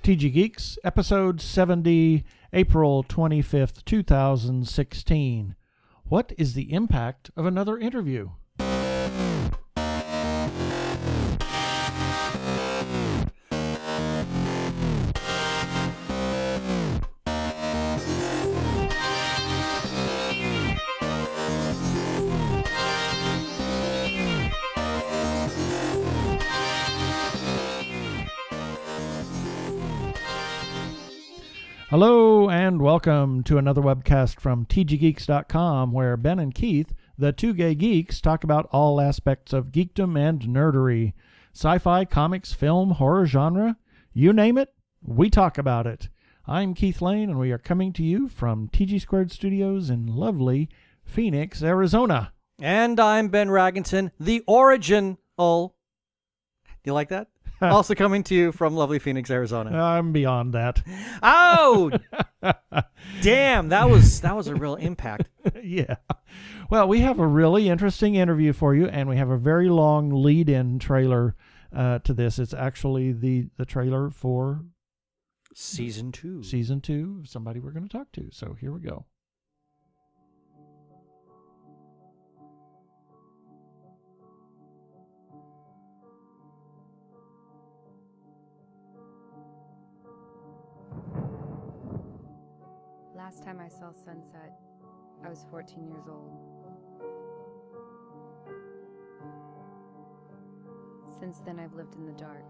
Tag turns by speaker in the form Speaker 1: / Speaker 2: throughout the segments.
Speaker 1: TG Geeks, episode 70, April 25th, 2016. What is the impact of another interview? Hello and welcome to another webcast from tggeeks.com, where Ben and Keith, the Two Gay Geeks, talk about all aspects of geekdom and nerdery. Sci-fi, comics, film, horror genre, you name it, we talk about it. I'm Keith Lane, and we are coming to you from TG Squared Studios in lovely Phoenix, Arizona.
Speaker 2: And I'm Ben Raggington, the original. You like that? Also coming to you from lovely Phoenix, Arizona.
Speaker 1: I'm beyond that.
Speaker 2: Oh, damn! That was a real impact.
Speaker 1: Yeah. Well, we have a really interesting interview for you, and we have a very long lead-in trailer to this. It's actually the trailer for
Speaker 2: Season 2.
Speaker 1: Season 2 of somebody we're going to talk to. So here we go.
Speaker 3: Last time I saw sunset, I was 14 years old. Since then, I've lived in the dark.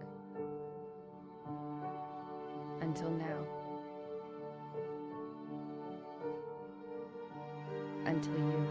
Speaker 3: Until now. Until you.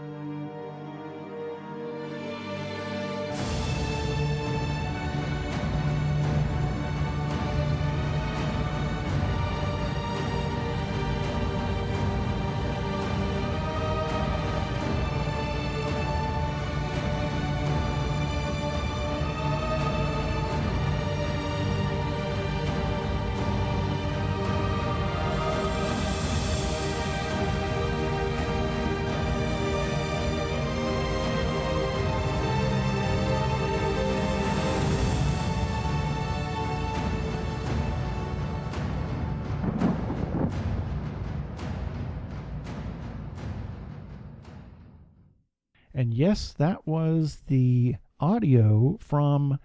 Speaker 1: And yes, that was the audio from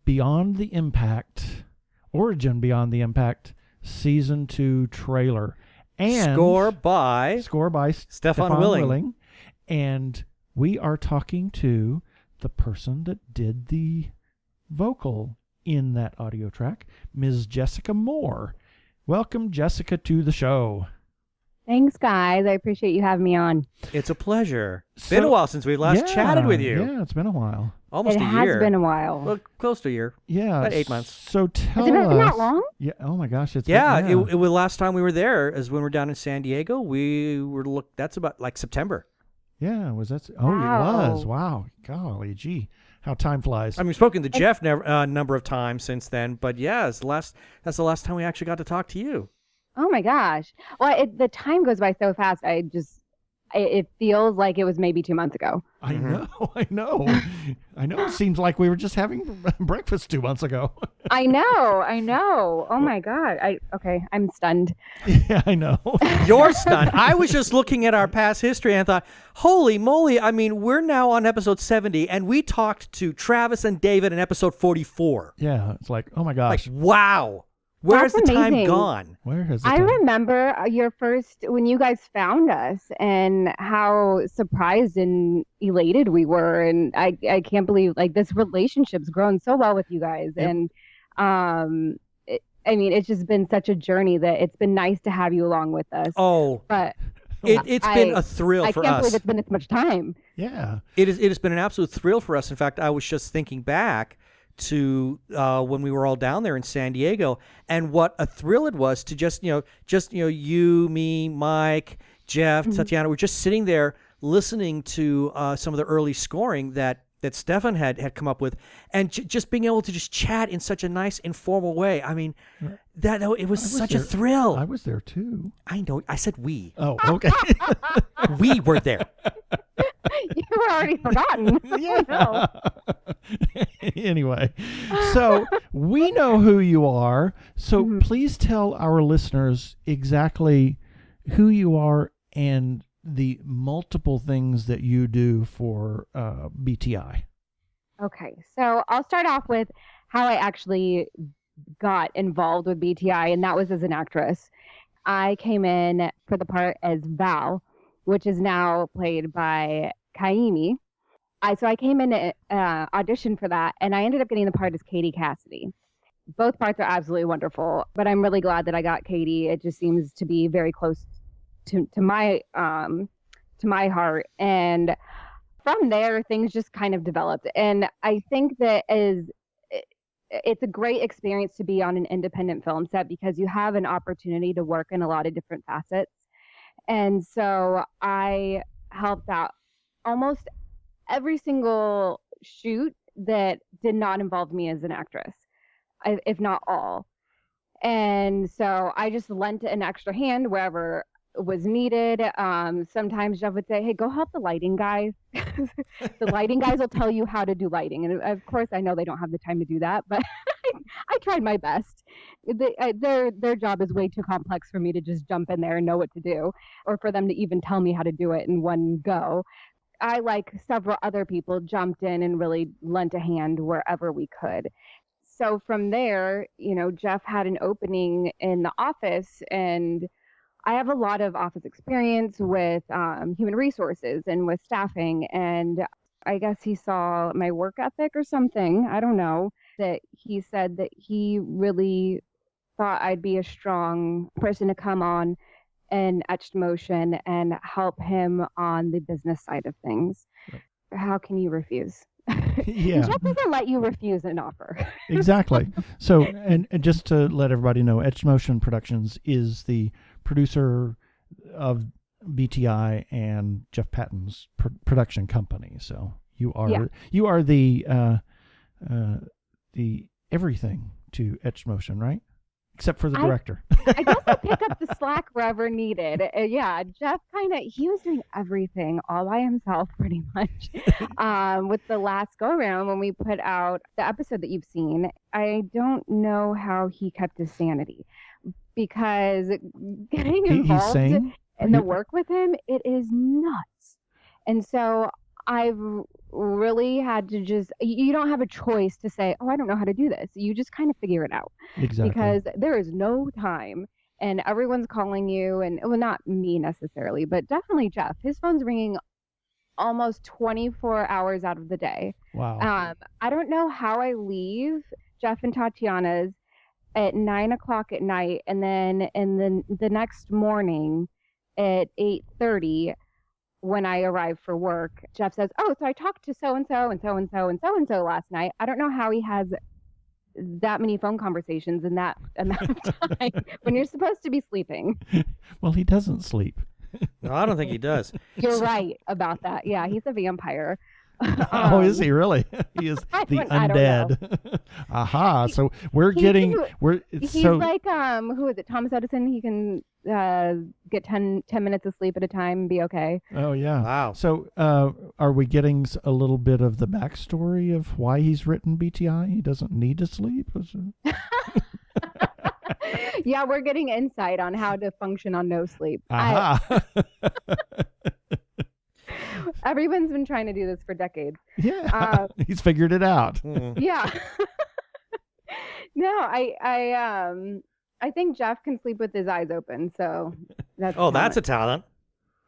Speaker 1: Beyond the Impact, Origin Beyond the Impact, Season 2 trailer. And
Speaker 2: Score by
Speaker 1: Stefan Willing. And we are talking to the person that did the vocal in that audio track, Ms. Jessica Moore. Welcome, Jessica, to the show.
Speaker 4: Thanks, guys. I appreciate you having me on.
Speaker 2: It's a pleasure. It's been a while since we last chatted with you.
Speaker 1: Yeah, it's been a while.
Speaker 2: Almost a year.
Speaker 4: It has been a while.
Speaker 2: Well, close to a year.
Speaker 1: Yeah.
Speaker 2: About 8 months.
Speaker 1: So tell us.
Speaker 4: Has it been that long?
Speaker 1: Yeah. Oh, my gosh. It
Speaker 2: was last time we were there is when we were down in San Diego. That's about like September.
Speaker 1: Yeah. Was that? Oh,
Speaker 4: Wow.
Speaker 1: It was. Wow. Golly gee. How time flies.
Speaker 2: I mean, we've spoken to Jeff a number of times since then, but yeah, that's the last time we actually got to talk to you.
Speaker 4: Oh my gosh. Well, the time goes by so fast. It feels like it was maybe 2 months ago.
Speaker 1: I know. It seems like we were just having breakfast 2 months ago.
Speaker 4: I know. Oh my God. I'm stunned.
Speaker 1: Yeah, I know.
Speaker 2: You're stunned. I was just looking at our past history and thought, holy moly. I mean, we're now on episode 70 and we talked to Travis and David in episode 44.
Speaker 1: Yeah. It's like, oh my gosh.
Speaker 2: Like, wow. Where's the time
Speaker 4: amazing.
Speaker 2: gone?
Speaker 1: Where has the
Speaker 4: I
Speaker 1: time?
Speaker 4: remember when you guys found us and how surprised and elated we were. And I can't believe like this relationship's grown so well with you guys.
Speaker 1: Yep.
Speaker 4: And it's just been such a journey that it's been nice to have you along with us.
Speaker 2: Oh,
Speaker 4: but
Speaker 2: it's been a thrill for us.
Speaker 4: I can't believe it's been this much time.
Speaker 1: Yeah.
Speaker 2: It has been an absolute thrill for us. In fact, I was just thinking back to when we were all down there in San Diego, and what a thrill it was to just you, me, Mike, Jeff, Tatiana, we're just sitting there listening to some of the early scoring that Stefan had come up with, and just being able to just chat in such a nice informal way. I mean, it was such a thrill.
Speaker 1: I was there too.
Speaker 2: I know. I said we.
Speaker 1: Oh, okay.
Speaker 2: We were there.
Speaker 4: You were already forgotten.
Speaker 1: Yeah. Anyway, so we know who you are. So
Speaker 4: Mhm.
Speaker 1: please tell our listeners exactly who you are and the multiple things that you do for BTI.
Speaker 4: Okay, so I'll start off with how I actually got involved with BTI, and that was as an actress. I came in for the part as Val, which is now played by Kaimi. So I came in to audition for that, and I ended up getting the part as Katie Cassidy. Both parts are absolutely wonderful, but I'm really glad that I got Katie. It just seems to be very close to my heart, and from there things just kind of developed. And I think that it's a great experience to be on an independent film set because you have an opportunity to work in a lot of different facets. And so I helped out almost every single shoot that did not involve me as an actress, if not all. And so I just lent an extra hand wherever was needed. Sometimes Jeff would say, "Hey, go help the lighting guys." The lighting guys will tell you how to do lighting. And of course, I know they don't have the time to do that, but I tried my best. Their job is way too complex for me to just jump in there and know what to do, or for them to even tell me how to do it in one go. I, like several other people, jumped in and really lent a hand wherever we could. So from there, Jeff had an opening in the office, and I have a lot of office experience with human resources and with staffing. And I guess he saw my work ethic or something. I don't know. That he said that he really thought I'd be a strong person to come on and Etched Motion and help him on the business side of things. How can you refuse?
Speaker 1: Yeah.
Speaker 4: Jeff doesn't let you refuse an offer.
Speaker 1: Exactly. So, and just to let everybody know, Etched Motion Productions is the producer of BTI and Jeff Patton's production company. So you are the everything to Etched Motion, right? Except for the director.
Speaker 4: I guess I pick up the slack wherever needed. Yeah, Jeff he was doing everything all by himself pretty much. With the last go around when we put out the episode that you've seen, I don't know how he kept his sanity because getting involved in the work with him, it is nuts. And so I've really had to you don't have a choice to say, "Oh, I don't know how to do this." You just kind of figure it out.
Speaker 1: Exactly.
Speaker 4: Because there is no time and everyone's calling you, and well, not me necessarily, but definitely Jeff. His phone's ringing almost 24 hours out of the day.
Speaker 1: Wow.
Speaker 4: I don't know how I leave Jeff and Tatiana's at 9:00 at night, and then the next morning at 8:30 when I arrive for work, Jeff says, "Oh, so I talked to so-and-so and so-and-so and so-and-so last night." I don't know how he has that many phone conversations in that amount of time when you're supposed to be sleeping.
Speaker 1: Well, he doesn't sleep.
Speaker 2: No, I don't think he does.
Speaker 4: You're right about that. Yeah, he's a vampire.
Speaker 1: Oh, is he really? He is the undead. Aha! So he's
Speaker 4: like who is it? Thomas Edison. He can get 10 minutes of sleep at a time and be okay.
Speaker 1: Oh yeah!
Speaker 2: Wow.
Speaker 1: So are we getting a little bit of the backstory of why he's written BTI? He doesn't need to sleep.
Speaker 4: Yeah, we're getting insight on how to function on no sleep.
Speaker 1: Aha!
Speaker 4: Everyone's been trying to do this for decades.
Speaker 1: Yeah, he's figured it out.
Speaker 4: Yeah. No, I think Jeff can sleep with his eyes open, so that's
Speaker 2: that's a talent.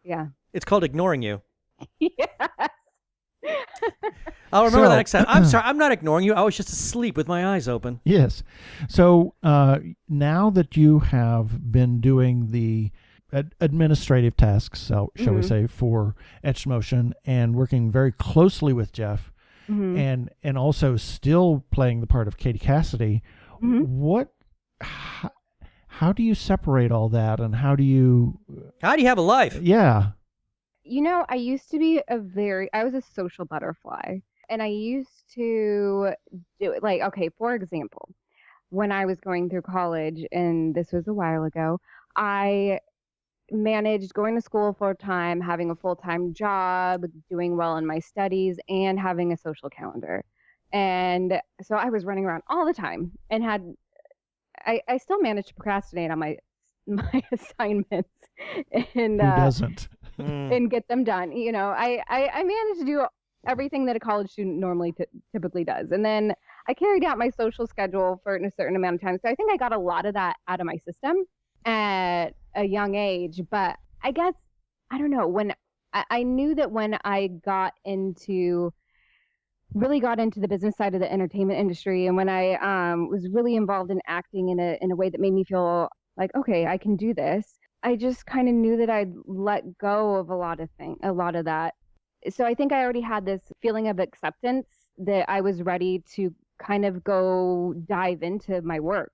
Speaker 4: Yeah.
Speaker 2: It's called ignoring you.
Speaker 4: Yes.
Speaker 2: I'll remember that next time. I'm sorry, I'm not ignoring you. I was just asleep with my eyes open.
Speaker 1: Yes. So now that you have been doing the administrative tasks, shall we say, for Etched Motion and working very closely with Jeff, and also still playing the part of Katie Cassidy, how do you separate all that, and how do you
Speaker 2: have a life?
Speaker 1: Yeah.
Speaker 4: I used to be I was a social butterfly, and I used to do it like, okay, for example, when I was going through college, and this was a while ago, I managed going to school full time, having a full-time job, doing well in my studies, and having a social calendar. And so I was running around all the time and I still managed to procrastinate on my assignments and
Speaker 1: Who doesn't?
Speaker 4: and get them done. I managed to do everything that a college student normally typically does. And then I carried out my social schedule for a certain amount of time. So I think I got a lot of that out of my system at a young age. But I guess, I don't know, when I knew that when I really got into the business side of the entertainment industry, and when I was really involved in acting in a way that made me feel like, okay, I can do this, I just kind of knew that I'd let go of a lot of that. So I think I already had this feeling of acceptance that I was ready to kind of go dive into my work.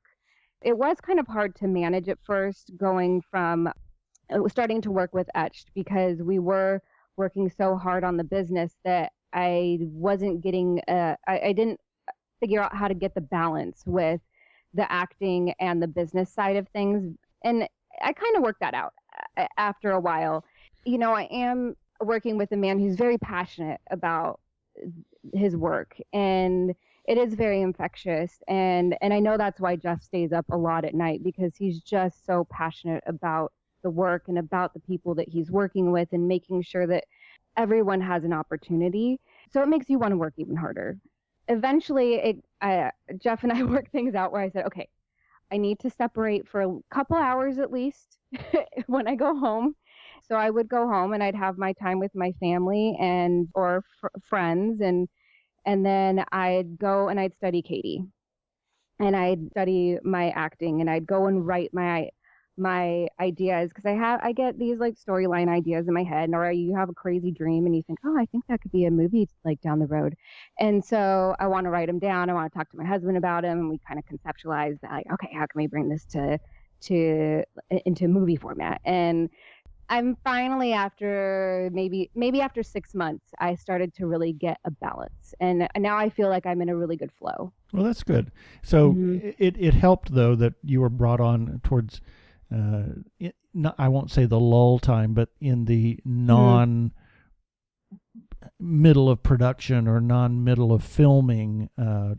Speaker 4: It was kind of hard to manage at first, going from starting to work with Etched, because we were working so hard on the business that I wasn't getting, I didn't figure out how to get the balance with the acting and the business side of things. And I kind of worked that out after a while. I am working with a man who's very passionate about his work, and it is very infectious. And I know that's why Jeff stays up a lot at night, because he's just so passionate about the work and about the people that he's working with and making sure that everyone has an opportunity. So it makes you want to work even harder. Eventually, Jeff and I worked things out where I said, okay, I need to separate for a couple hours at least when I go home. So I would go home and I'd have my time with my family or friends, and then I'd go and I'd study Katie, and I'd study my acting, and I'd go and write my ideas, because I get these like storyline ideas in my head, or you have a crazy dream and you think, oh, I think that could be a movie like down the road. And so I want to write them down. I want to talk to my husband about them, and we kind of conceptualize that, like, okay, how can we bring this into movie format? And I'm finally, after maybe after 6 months, I started to really get a balance, and now I feel like I'm in a really good flow.
Speaker 1: Well, that's good. So it helped, though, that you were brought on towards I won't say the lull time, but in the middle of production or non-middle of filming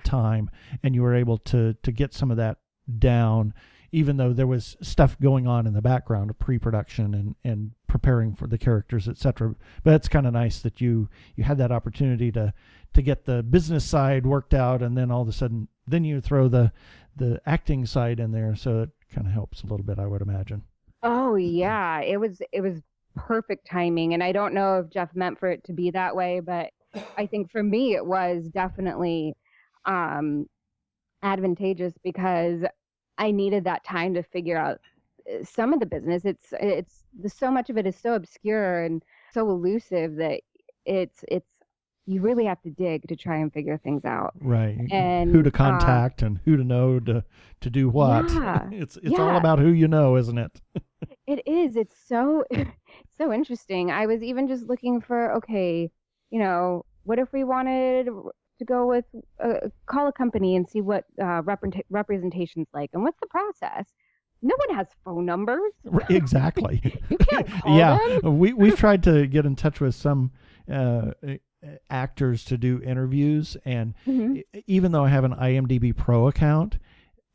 Speaker 1: time, and you were able to get some of that down, even though there was stuff going on in the background of pre-production and preparing for the characters, etc. But it's kind of nice that you had that opportunity to get the business side worked out, and then all of a sudden, then you throw the acting side in there, so it kind of helps a little bit, I would imagine.
Speaker 4: Oh yeah, it was perfect timing, and I don't know if Jeff meant for it to be that way, but I think for me it was definitely advantageous, because I needed that time to figure out some of the business. It's so much of it is so obscure and so elusive that it's you really have to dig to try and figure things out.
Speaker 1: Right.
Speaker 4: And
Speaker 1: who to contact and who to know to do what.
Speaker 4: Yeah,
Speaker 1: it's all about who you know, isn't it?
Speaker 4: It is. It's so interesting. I was even just looking for, okay, what if we wanted to go with call a company and see what representation's like, and what's the process? No one has phone numbers.
Speaker 1: Exactly.
Speaker 4: You can't call them.
Speaker 1: We've tried to get in touch with some actors to do interviews, and even though I have an IMDb Pro account,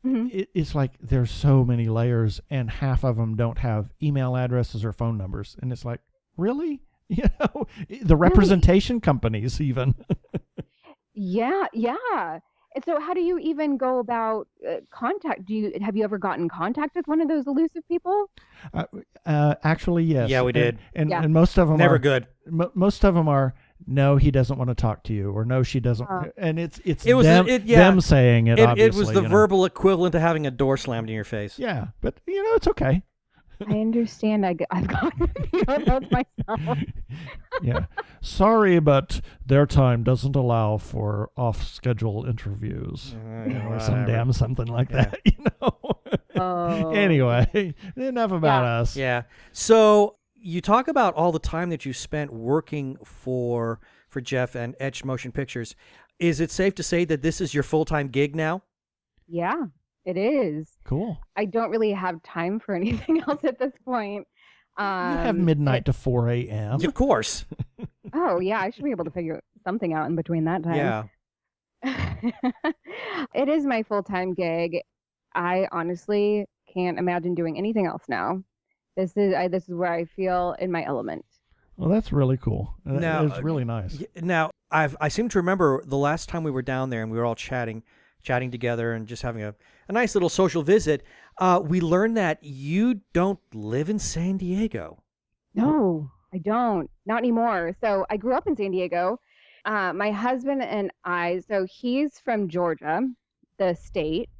Speaker 1: it's like there's so many layers, and half of them don't have email addresses or phone numbers, and it's like, really? The representation companies even.
Speaker 4: Yeah. And so how do you even go about contact? Have you ever gotten in contact with one of those elusive people?
Speaker 1: Actually, yes.
Speaker 2: Yeah, we did.
Speaker 1: And most of them
Speaker 2: never good.
Speaker 1: Most of them are, no, he doesn't want to talk to you, or no, she doesn't. And it's them saying it. Obviously,
Speaker 2: it was the verbal equivalent to having a door slammed in your face.
Speaker 1: Yeah, but it's okay.
Speaker 4: I understand. I've gotten those myself.
Speaker 1: Yeah. Sorry, but their time doesn't allow for off-schedule interviews, or something like that.
Speaker 4: Oh.
Speaker 1: Anyway, enough about us.
Speaker 2: Yeah. So you talk about all the time that you spent working for Jeff and Etched Motion Pictures. Is it safe to say that this is your full-time gig now?
Speaker 4: Yeah. It is.
Speaker 1: Cool.
Speaker 4: I don't really have time for anything else at this point.
Speaker 1: You have midnight to 4 a.m.
Speaker 2: Of course.
Speaker 4: Oh, yeah. I should be able to figure something out in between that time.
Speaker 2: Yeah.
Speaker 4: It is my full-time gig. I honestly can't imagine doing anything else now. This is where I feel in my element.
Speaker 1: Well, that's really cool.
Speaker 2: Now,
Speaker 1: It's really nice.
Speaker 2: Now, I seem to remember the last time we were down there and we were all chatting together and just having a nice little social visit. We learned that you don't live in San Diego.
Speaker 4: No, I don't. Not anymore. So I grew up in San Diego. My husband and I, so he's from Georgia, the state.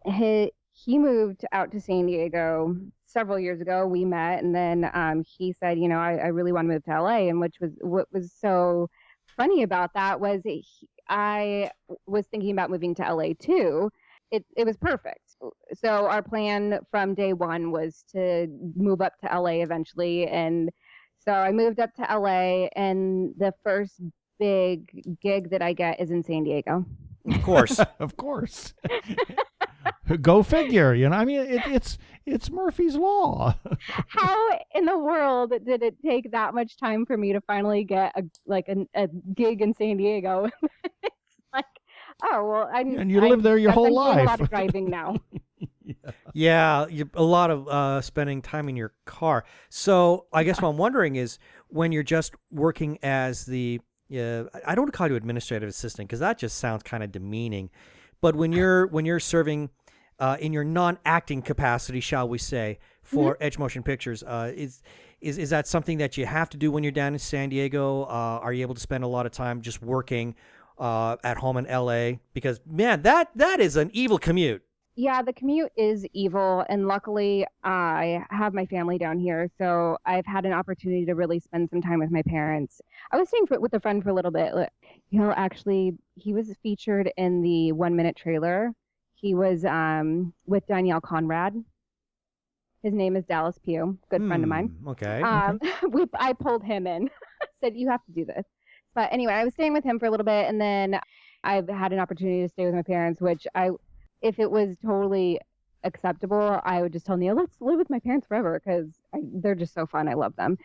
Speaker 4: He moved out to San Diego several years ago. We met, and then he said, I really want to move to LA. And what was so funny about that was I was thinking about moving to LA too. It was perfect. So our plan from day one was to move up to LA eventually. And so I moved up to LA, and the first big gig that I get is in San Diego.
Speaker 2: Of course.
Speaker 1: Of course. Go figure. I mean, it's Murphy's Law.
Speaker 4: How in the world did it take that much time for me to finally get a gig in San Diego? It's like, oh well,
Speaker 1: and you live there your whole life.
Speaker 4: Doing a lot of driving now.
Speaker 2: Yeah, a lot of spending time in your car. So I guess what I'm wondering is when you're just working as I don't want to call you administrative assistant because that just sounds kind of demeaning. But when you're serving in your non-acting capacity, shall we say, for Edge Motion Pictures, is that something that you have to do when you're down in San Diego? Are you able to spend a lot of time just working at home in LA? Because man, that is an evil commute.
Speaker 4: Yeah, the commute is evil, and luckily I have my family down here, so I've had an opportunity to really spend some time with my parents. I was staying with a friend for a little bit. Actually, he was featured in the 1 Minute trailer. He was with Danielle Conrad. His name is Dallas Pugh, good friend of mine.
Speaker 2: Okay.
Speaker 4: I pulled him in, said, you have to do this. But anyway, I was staying with him for a little bit, and then I've had an opportunity to stay with my parents, which if it was totally acceptable, I would just tell Neil, let's live with my parents forever because they're just so fun. I love them.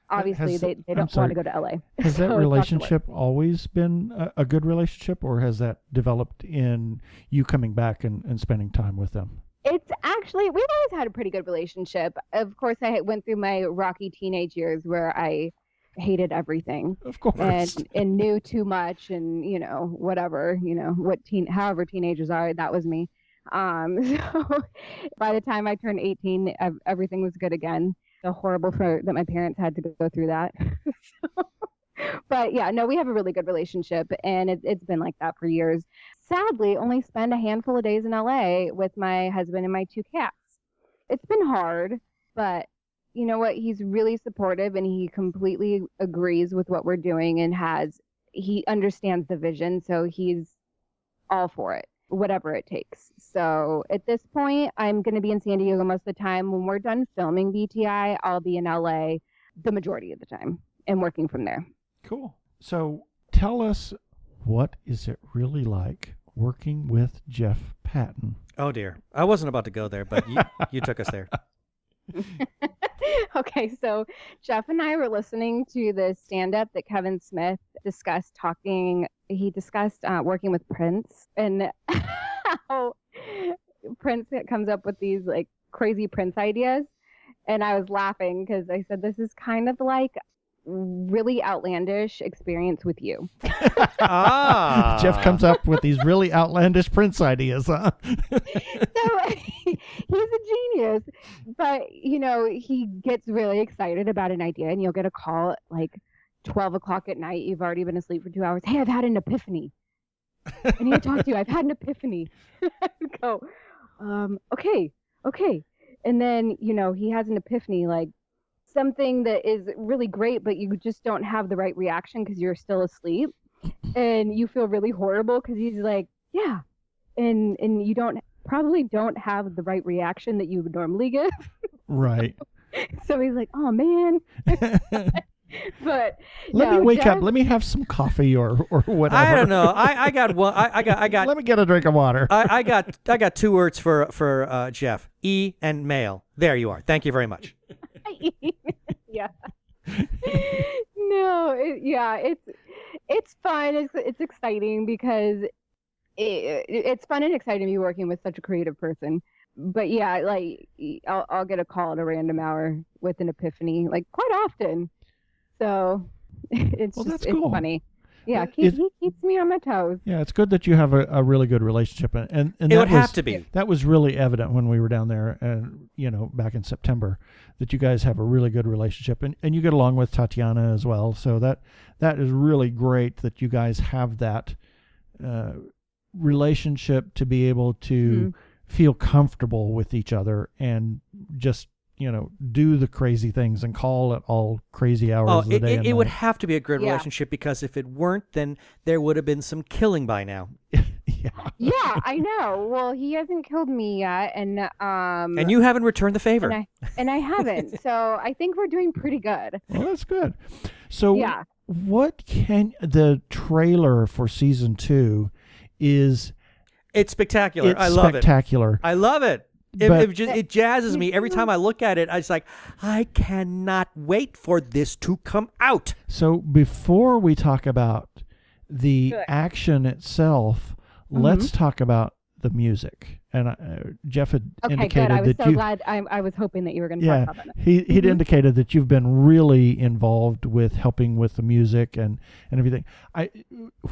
Speaker 4: Obviously, they don't want to go to LA.
Speaker 1: Has that relationship always been a good relationship, or has that developed in you coming back and spending time with them?
Speaker 4: It's actually, we've always had a pretty good relationship. Of course, I went through my rocky teenage years where I hated everything.
Speaker 1: Of course.
Speaker 4: And knew too much and, whatever, however teenagers are, that was me. So by the time I turned 18, everything was good again. So horrible that my parents had to go through that. But yeah, no, we have a really good relationship, and it's been like that for years. Sadly, only spend a handful of days in LA with my husband and my 2 cats. It's been hard, but you know what? He's really supportive, and he completely agrees with what we're doing, and he understands the vision, so he's all for it, whatever it takes. So at this point, I'm going to be in San Diego most of the time. When we're done filming BTI, I'll be in LA the majority of the time and working from there.
Speaker 1: Cool. So tell us, what is it really like working with Jeff Patton?
Speaker 2: Oh dear, I wasn't about to go there, but you took us there.
Speaker 4: Okay, so Jeff and I were listening to the stand-up that Kevin Smith discussed he discussed working with Prince and how Prince comes up with these like crazy Prince ideas. And I was laughing because I said, this is kind of like really outlandish experience with you.
Speaker 1: Jeff comes up with these really outlandish Prince ideas, huh?
Speaker 4: So he's a genius, but he gets really excited about an idea, and you'll get a call at like 12 o'clock at night. You've already been asleep for 2 hours. Hey, I've had an epiphany. I need to talk to you. I've had an epiphany. Go, okay. And then, he has an epiphany, like something that is really great, but you just don't have the right reaction because you're still asleep, and you feel really horrible because he's like, yeah, and you probably don't have the right reaction that you would normally give.
Speaker 1: Right.
Speaker 4: So he's like, oh man. But
Speaker 1: let me wake up. Let me have some coffee or whatever.
Speaker 2: I don't know. I got one. I got.
Speaker 1: Let me get a drink of water.
Speaker 2: I got 2 words for Jeff. E and male. There you are. Thank you very much.
Speaker 4: Yeah. No. It's fun. It's exciting because it's fun and exciting to be working with such a creative person. But yeah, like I'll get a call at a random hour with an epiphany, like quite often. So it's
Speaker 1: Well,
Speaker 4: just
Speaker 1: that's cool.
Speaker 4: it's funny. Yeah,
Speaker 1: It-
Speaker 4: he keeps me on my toes.
Speaker 1: Yeah, it's good that you have a really good relationship, and
Speaker 2: It
Speaker 1: that
Speaker 2: would
Speaker 1: was,
Speaker 2: have to be.
Speaker 1: That was really evident when we were down there, and back in September, that you guys have a really good relationship, and you get along with Tatiana as well. So that is really great that you guys have that relationship to be able to feel comfortable with each other and just do the crazy things and call at all crazy hours of the day.
Speaker 2: It would have to be a good relationship, because if it weren't, then there would have been some killing by now.
Speaker 4: Yeah, I know. Well, he hasn't killed me yet, and
Speaker 2: you haven't returned the favor.
Speaker 4: And I haven't. So I think we're doing pretty good.
Speaker 1: Well, that's good. So
Speaker 4: yeah.
Speaker 1: The trailer for season 2 is...
Speaker 2: It's spectacular.
Speaker 1: It's
Speaker 2: I love
Speaker 1: spectacular.
Speaker 2: it. I love it. It jazzes me every time I look at it. I just I cannot wait for this to come out.
Speaker 1: So before we talk about the action itself, let's talk about the music. And Jeff had indicated
Speaker 4: good. I was
Speaker 1: that
Speaker 4: so glad. I was hoping that you were going to talk about that.
Speaker 1: He'd indicated that you've been really involved with helping with the music and everything.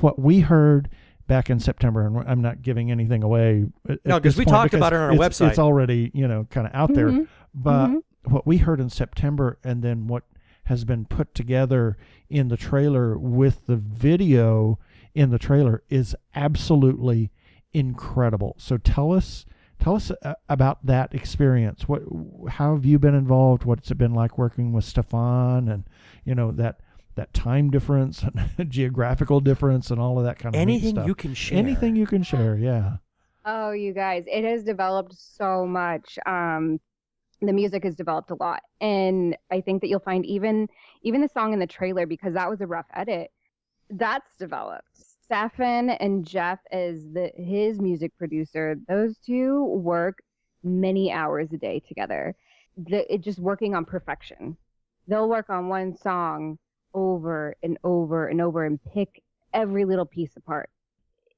Speaker 1: What we heard back in September, and I'm not giving anything away.
Speaker 2: No, because we talked about it on our website.
Speaker 1: It's already, kind of out there. But what we heard in September, and then what has been put together in the trailer with the video in the trailer, is absolutely incredible. So tell us about that experience. How have you been involved? What's it been like working with Stefan, and that time difference and geographical difference and all of that kind of
Speaker 2: anything
Speaker 1: stuff.
Speaker 2: You can share.
Speaker 1: Anything you can share, yeah.
Speaker 4: Oh, you guys, it has developed so much. The music has developed a lot, and I think that you'll find even the song in the trailer, because that was a rough edit, that's developed. Stefan and Jeff is his music producer. Those two work many hours a day together. It just working on perfection. They'll work on one song over and over and over and pick every little piece apart.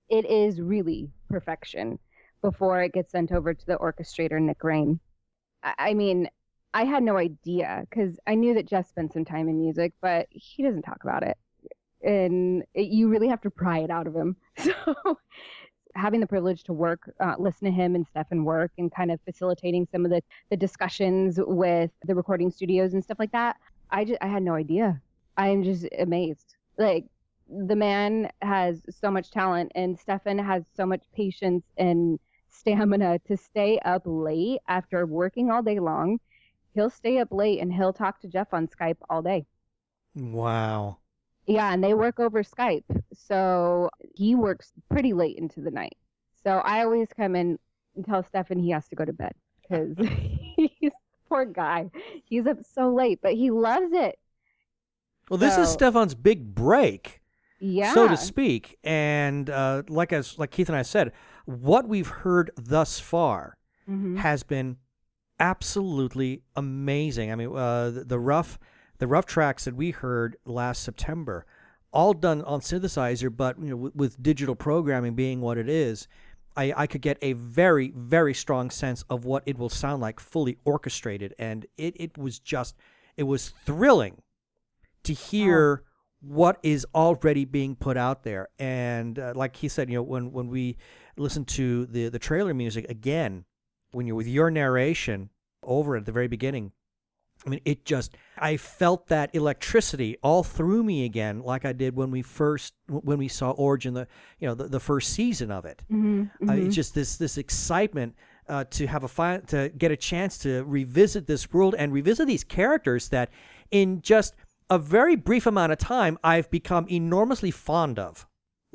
Speaker 4: It is really perfection before it gets sent over to the orchestrator, Nick Rain. I mean, I had no idea, because I knew that Jeff spent some time in music, but he doesn't talk about it. And you really have to pry it out of him. So having the privilege to work, listen to him and Stefan work, and kind of facilitating some of the discussions with the recording studios and stuff like that, I had no idea. I am just amazed. Like, the man has so much talent, and Stefan has so much patience and stamina to stay up late after working all day long. He'll stay up late and he'll talk to Jeff on Skype all day.
Speaker 2: Wow.
Speaker 4: Yeah, and they work over Skype. So he works pretty late into the night. So I always come in and tell Stefan he has to go to bed, because he's poor guy. He's up so late, but he loves it.
Speaker 2: Well, this is Stefan's big break,
Speaker 4: yeah,
Speaker 2: so to speak. And like Keith and I said, what we've heard thus far has been absolutely amazing. I mean, the rough tracks that we heard last September, all done on synthesizer, but with digital programming being what it is, I could get a very, very strong sense of what it will sound like fully orchestrated, and it was thrilling to hear what is already being put out there. And like he said, when we listen to the trailer music again, when you're with your narration over at the very beginning, I mean, I felt that electricity all through me again, like I did when we saw Origin, the first season of it. It's just this excitement to get a chance to revisit this world and revisit these characters that in just a very brief amount of time I've become enormously fond of.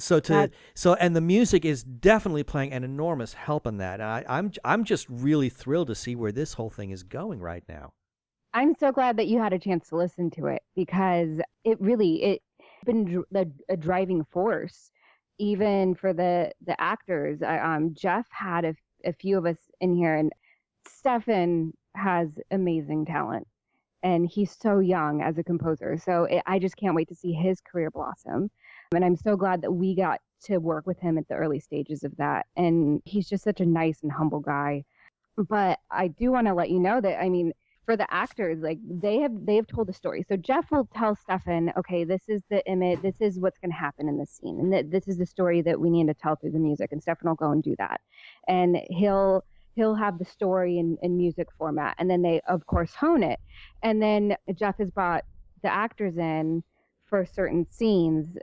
Speaker 2: And the music is definitely playing an enormous help in that. I'm just really thrilled to see where this whole thing is going right now.
Speaker 4: I'm so glad that you had a chance to listen to it, because it's been a driving force, even for the actors. Jeff had a few of us in here, and Stefan has amazing talent, and he's so young as a composer. So I just can't wait to see his career blossom. And I'm so glad that we got to work with him at the early stages of that. And he's just such a nice and humble guy. But I do want to let you know that, I mean, for the actors, like they have told a story. So Jeff will tell Stefan, okay, this is the image, this is what's going to happen in this scene, and this is the story that we need to tell through the music. And Stefan will go and do that, and he'll have the story in music format, and then they of course hone it. And then Jeff has brought the actors in for certain scenes,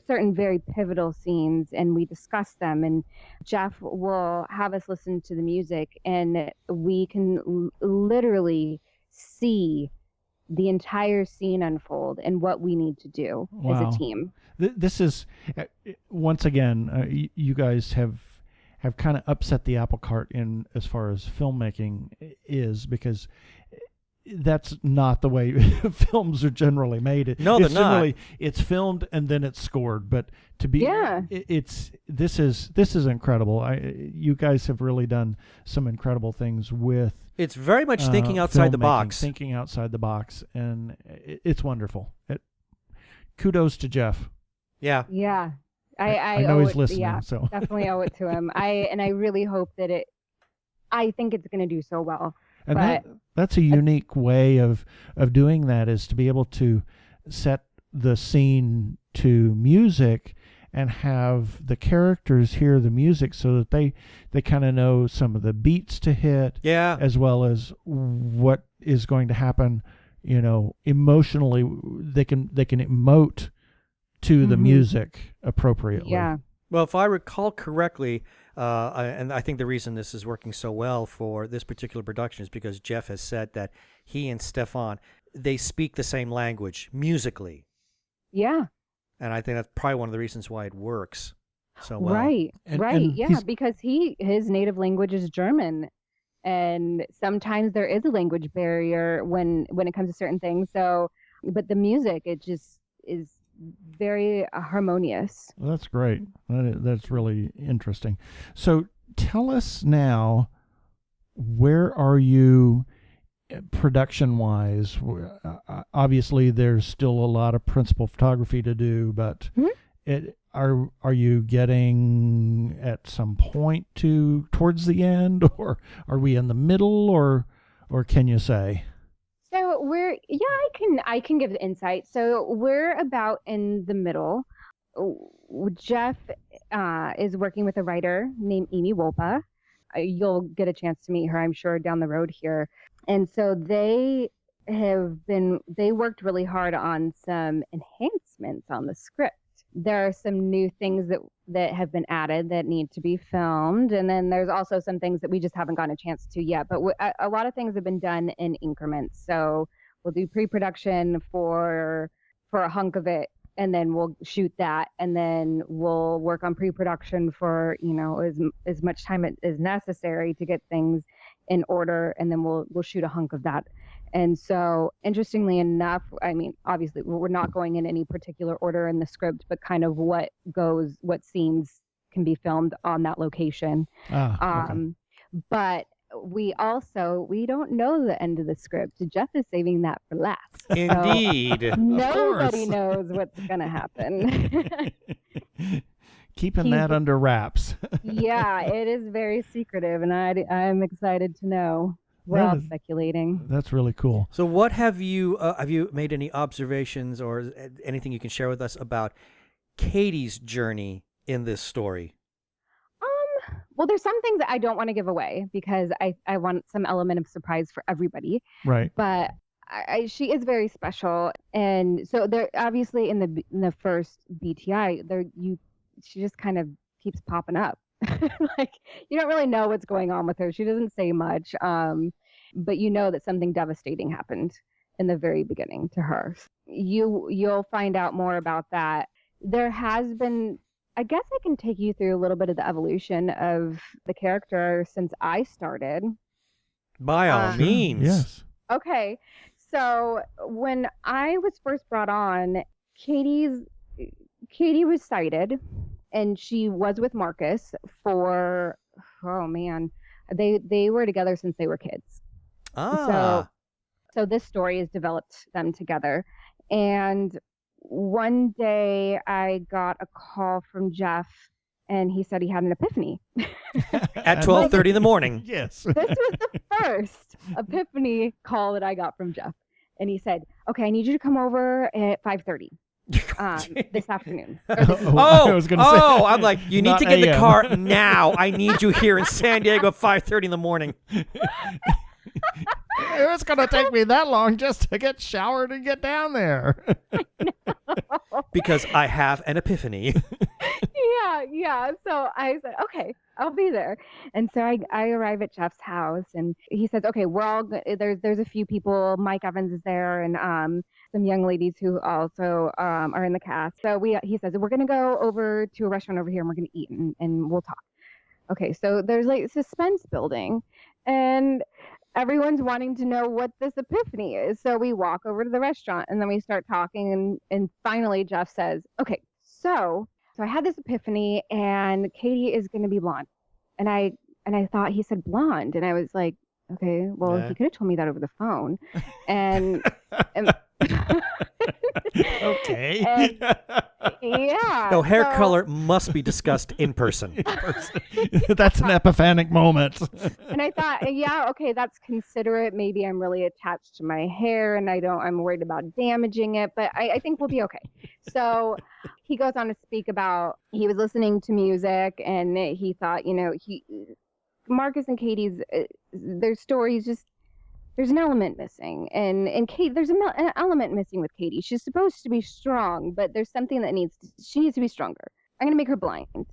Speaker 4: certain very pivotal scenes, and we discuss them. And Jeff will have us listen to the music, and we can literally see the entire scene unfold and what we need to do as a team.
Speaker 1: This is, once again, you guys have kind of upset the apple cart in as far as filmmaking is, because that's not the way films are generally made.
Speaker 2: No,
Speaker 1: it's
Speaker 2: they're not.
Speaker 1: It's filmed and then it's scored. But to be, this is incredible. You guys have really done some incredible things with.
Speaker 2: It's very much thinking outside the box.
Speaker 1: Thinking outside the box, and it's wonderful. Kudos to Jeff.
Speaker 2: Yeah.
Speaker 4: Yeah.
Speaker 1: I know he's listening.
Speaker 4: Yeah,
Speaker 1: so
Speaker 4: definitely owe it to him. I really hope that I think it's going to do so well.
Speaker 1: And that's a unique way of doing that, is to be able to set the scene to music and have the characters hear the music so that they kind of know some of the beats to hit, as well as what is going to happen, emotionally. They can emote to the music appropriately.
Speaker 4: Yeah.
Speaker 2: Well, if I recall correctly, and I think the reason this is working so well for this particular production is because Jeff has said that he and Stefan, they speak the same language musically.
Speaker 4: Yeah.
Speaker 2: And I think that's probably one of the reasons why it works so well.
Speaker 4: Right.
Speaker 1: And
Speaker 4: yeah, because his native language is German. And sometimes there is a language barrier when it comes to certain things. So, but the music, it just is very harmonious.
Speaker 1: Well, that's great. That's really interesting. So tell us now, where are you production-wise? Obviously, there's still a lot of principal photography to do, but are you getting at some point towards the end, or are we in the middle, or can you say?
Speaker 4: So I can give the insight. So we're about in the middle. Jeff is working with a writer named Amy Wolpa. You'll get a chance to meet her, I'm sure, down the road here. And so they worked really hard on some enhancements on the script. There are some new things that have been added that need to be filmed. And then there's also some things that we just haven't gotten a chance to yet. But a lot of things have been done in increments. So we'll do pre-production for a hunk of it, and then we'll shoot that. And then we'll work on pre-production for, as much time as necessary to get things in order. And then we'll shoot a hunk of that. And so, interestingly enough, I mean, obviously, we're not going in any particular order in the script, but kind of what scenes can be filmed on that location.
Speaker 1: Okay.
Speaker 4: But we don't know the end of the script. Jeff is saving that for last.
Speaker 2: Indeed.
Speaker 4: So nobody knows what's going to happen.
Speaker 1: Keeping that under wraps.
Speaker 4: Yeah, it is very secretive, and I'm excited to know. We're all speculating.
Speaker 1: That's really cool.
Speaker 2: So what have you made any observations or anything you can share with us about Katie's journey in this story?
Speaker 4: Well, there's some things that I don't want to give away because I want some element of surprise for everybody.
Speaker 1: Right.
Speaker 4: But she is very special. And so there, obviously in the first BTI, she just kind of keeps popping up. Like, you don't really know what's going on with her. She doesn't say much, but you know that something devastating happened in the very beginning to her. You'll find out more about that. There has been, I guess I can take you through a little bit of the evolution of the character since I started.
Speaker 2: By all means.
Speaker 1: Yes.
Speaker 4: Okay. So when I was first brought on, Katie was sighted. And she was with Marcus for, they were together since they were kids.
Speaker 2: Ah.
Speaker 4: So this story has developed them together. And one day I got a call from Jeff, and he said he had an epiphany.
Speaker 2: At 12:30 in the morning.
Speaker 1: Yes.
Speaker 4: This was the first epiphany call that I got from Jeff. And he said, okay, I need you to come over at 5:30 this afternoon.
Speaker 1: I was gonna say,
Speaker 2: I'm like, you need
Speaker 1: not
Speaker 2: to get in the
Speaker 1: AM.
Speaker 2: car now. I need you here in San Diego at 5:30 in the morning.
Speaker 1: It's going to take me that long just to get showered and get down there.
Speaker 2: Because I have an epiphany.
Speaker 4: Yeah. So I said, okay, I'll be there. And so I arrive at Jeff's house, and he says, okay, we're all there's a few people. Mike Evans is there, and some young ladies who also are in the cast. So he says, we're going to go over to a restaurant over here, and we're going to eat, and we'll talk. Okay, so there's like suspense building, and everyone's wanting to know what this epiphany is. So we walk over to the restaurant, and then we start talking, and finally Jeff says, okay, so I had this epiphany, and Katie is going to be blonde. And I thought he said blonde, and I was like, okay, well, he could have told me that over the phone. And
Speaker 1: Okay.
Speaker 4: yeah.
Speaker 2: No, hair color must be discussed in person.
Speaker 1: That's an epiphanic moment.
Speaker 4: And I thought, yeah, okay, that's considerate. Maybe I'm really attached to my hair, and I'm worried about damaging it, but I think we'll be okay. So he goes on to speak about, he was listening to music, and he thought, Marcus and Katie's, their stories just, there's an element missing, and Kate, there's an element missing with Katie. She's supposed to be strong, but there's something that she needs to be stronger. I'm gonna make her blind.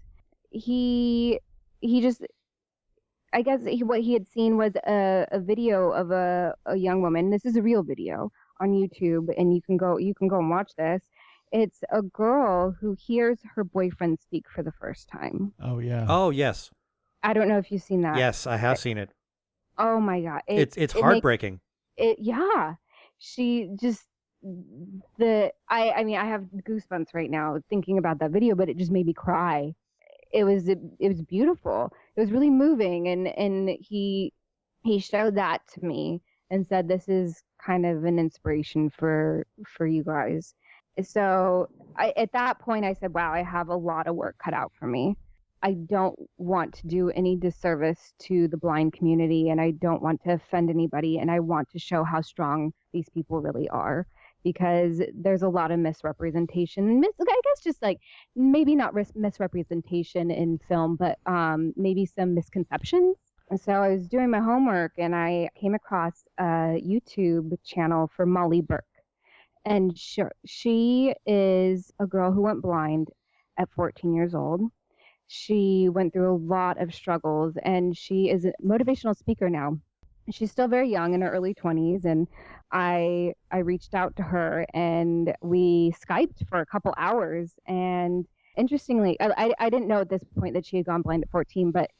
Speaker 4: He just, I guess what he had seen was a video of a young woman. This is a real video on YouTube, and you can go and watch this. It's a girl who hears her boyfriend speak for the first time.
Speaker 1: Oh yeah.
Speaker 2: Oh, yes.
Speaker 4: I don't know if you've seen that.
Speaker 2: Yes, I have seen it.
Speaker 4: Oh my God.
Speaker 2: It's heartbreaking.
Speaker 4: Yeah. She just, I mean, I have goosebumps right now thinking about that video, but it just made me cry. It was beautiful. It was really moving. And he showed that to me and said, this is kind of an inspiration for you guys. So at that point I said, wow, I have a lot of work cut out for me. I don't want to do any disservice to the blind community, and I don't want to offend anybody, and I want to show how strong these people really are, because there's a lot of misrepresentation. I guess just like maybe not misrepresentation in film, but maybe some misconceptions. And so I was doing my homework, and I came across a YouTube channel for Molly Burke. And she is a girl who went blind at 14 years old. She went through a lot of struggles, and she is a motivational speaker now. She's still very young, in her early 20s, and I reached out to her, and we Skyped for a couple hours. And interestingly, I didn't know at this point that she had gone blind at 14, but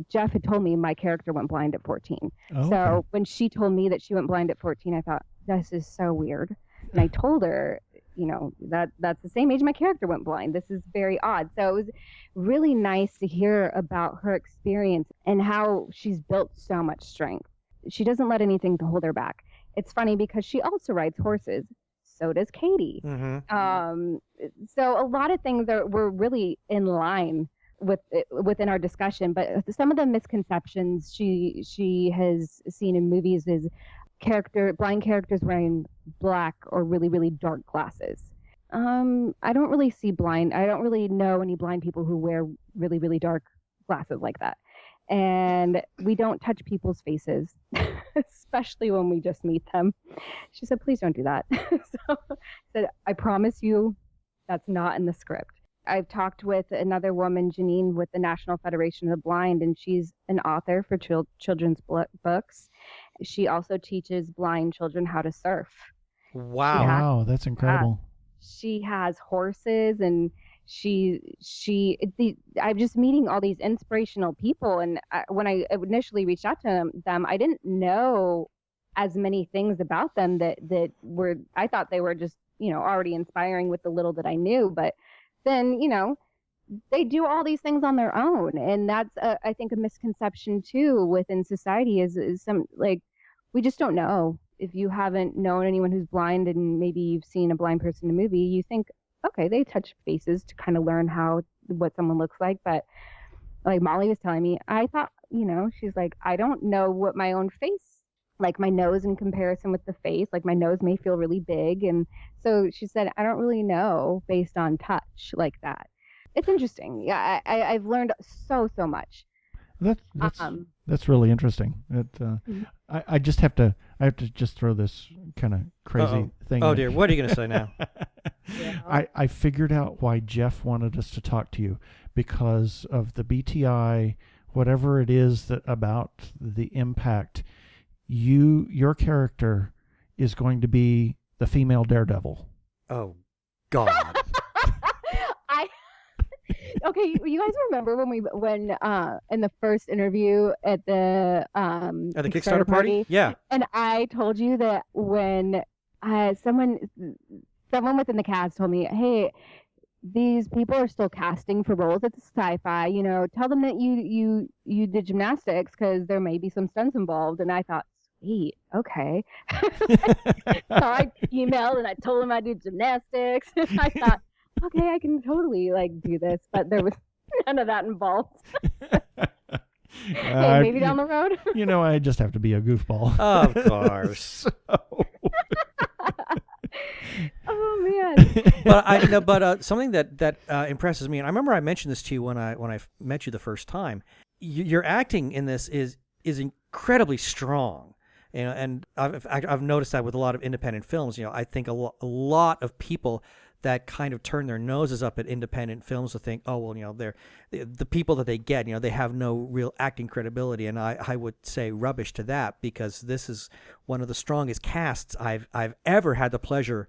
Speaker 4: Jeff had told me my character went blind at 14.
Speaker 1: Okay.
Speaker 4: So when she told me that she went blind at 14, I thought, this is so weird. And I told her, that's the same age my character went blind. This is very odd. So it was really nice to hear about her experience and how she's built so much strength. She doesn't let anything to hold her back. It's funny because she also rides horses. So does Katie.
Speaker 2: Mm-hmm.
Speaker 4: So a lot of things were really in line within our discussion, but some of the misconceptions she has seen in movies is blind characters wearing black or really, really dark glasses. I don't really know any blind people who wear really, really dark glasses like that. And we don't touch people's faces, especially when we just meet them. She said, please don't do that. So I said, I promise you that's not in the script. I've talked with another woman, Janine, with the National Federation of the Blind, and she's an author for children's books. She also teaches blind children how to surf.
Speaker 2: Wow.
Speaker 1: Wow, that's incredible.
Speaker 4: She has horses, and I'm just meeting all these inspirational people. And when I initially reached out to them, I didn't know as many things about them that were, I thought they were just, already inspiring with the little that I knew. But then, they do all these things on their own. And that's, I think, a misconception too within society is some, like, we just don't know. if you haven't known anyone who's blind and maybe you've seen a blind person in a movie, you think, okay, they touch faces to kind of learn what someone looks like. But like Molly was telling me, I thought, she's like, I don't know what my own face, like my nose in comparison with the face, like my nose may feel really big. And so she said, I don't really know based on touch like that. It's interesting. Yeah, I've learned so much.
Speaker 1: That's really interesting. I just have to just throw this kind of crazy thing.
Speaker 2: Oh
Speaker 1: in.
Speaker 2: dear, what are you going to say now?
Speaker 4: Yeah.
Speaker 1: I figured out why Jeff wanted us to talk to you, because of the BTI, whatever it is that about the impact. Your character is going to be the female Daredevil.
Speaker 2: Oh God.
Speaker 4: Okay, you guys remember when in the first interview at the
Speaker 2: Kickstarter party? Yeah.
Speaker 4: And I told you that when someone within the cast told me, hey, these people are still casting for roles at the sci-fi, tell them that you did gymnastics because there may be some stunts involved. And I thought, sweet, okay. So I emailed and I told them I did gymnastics. I thought, okay, I can totally do this, but there was none of that involved. Hey, maybe down the road.
Speaker 1: I just have to be a goofball.
Speaker 2: Of course.
Speaker 4: Oh man.
Speaker 2: But something that impresses me, and I remember I mentioned this to you when I met you the first time. Your acting in this is incredibly strong. And I've noticed that with a lot of independent films. I think a lot of people that kind of turn their noses up at independent films will think, oh, well, they're the people that they get, they have no real acting credibility. And I would say rubbish to that, because this is one of the strongest casts I've ever had the pleasure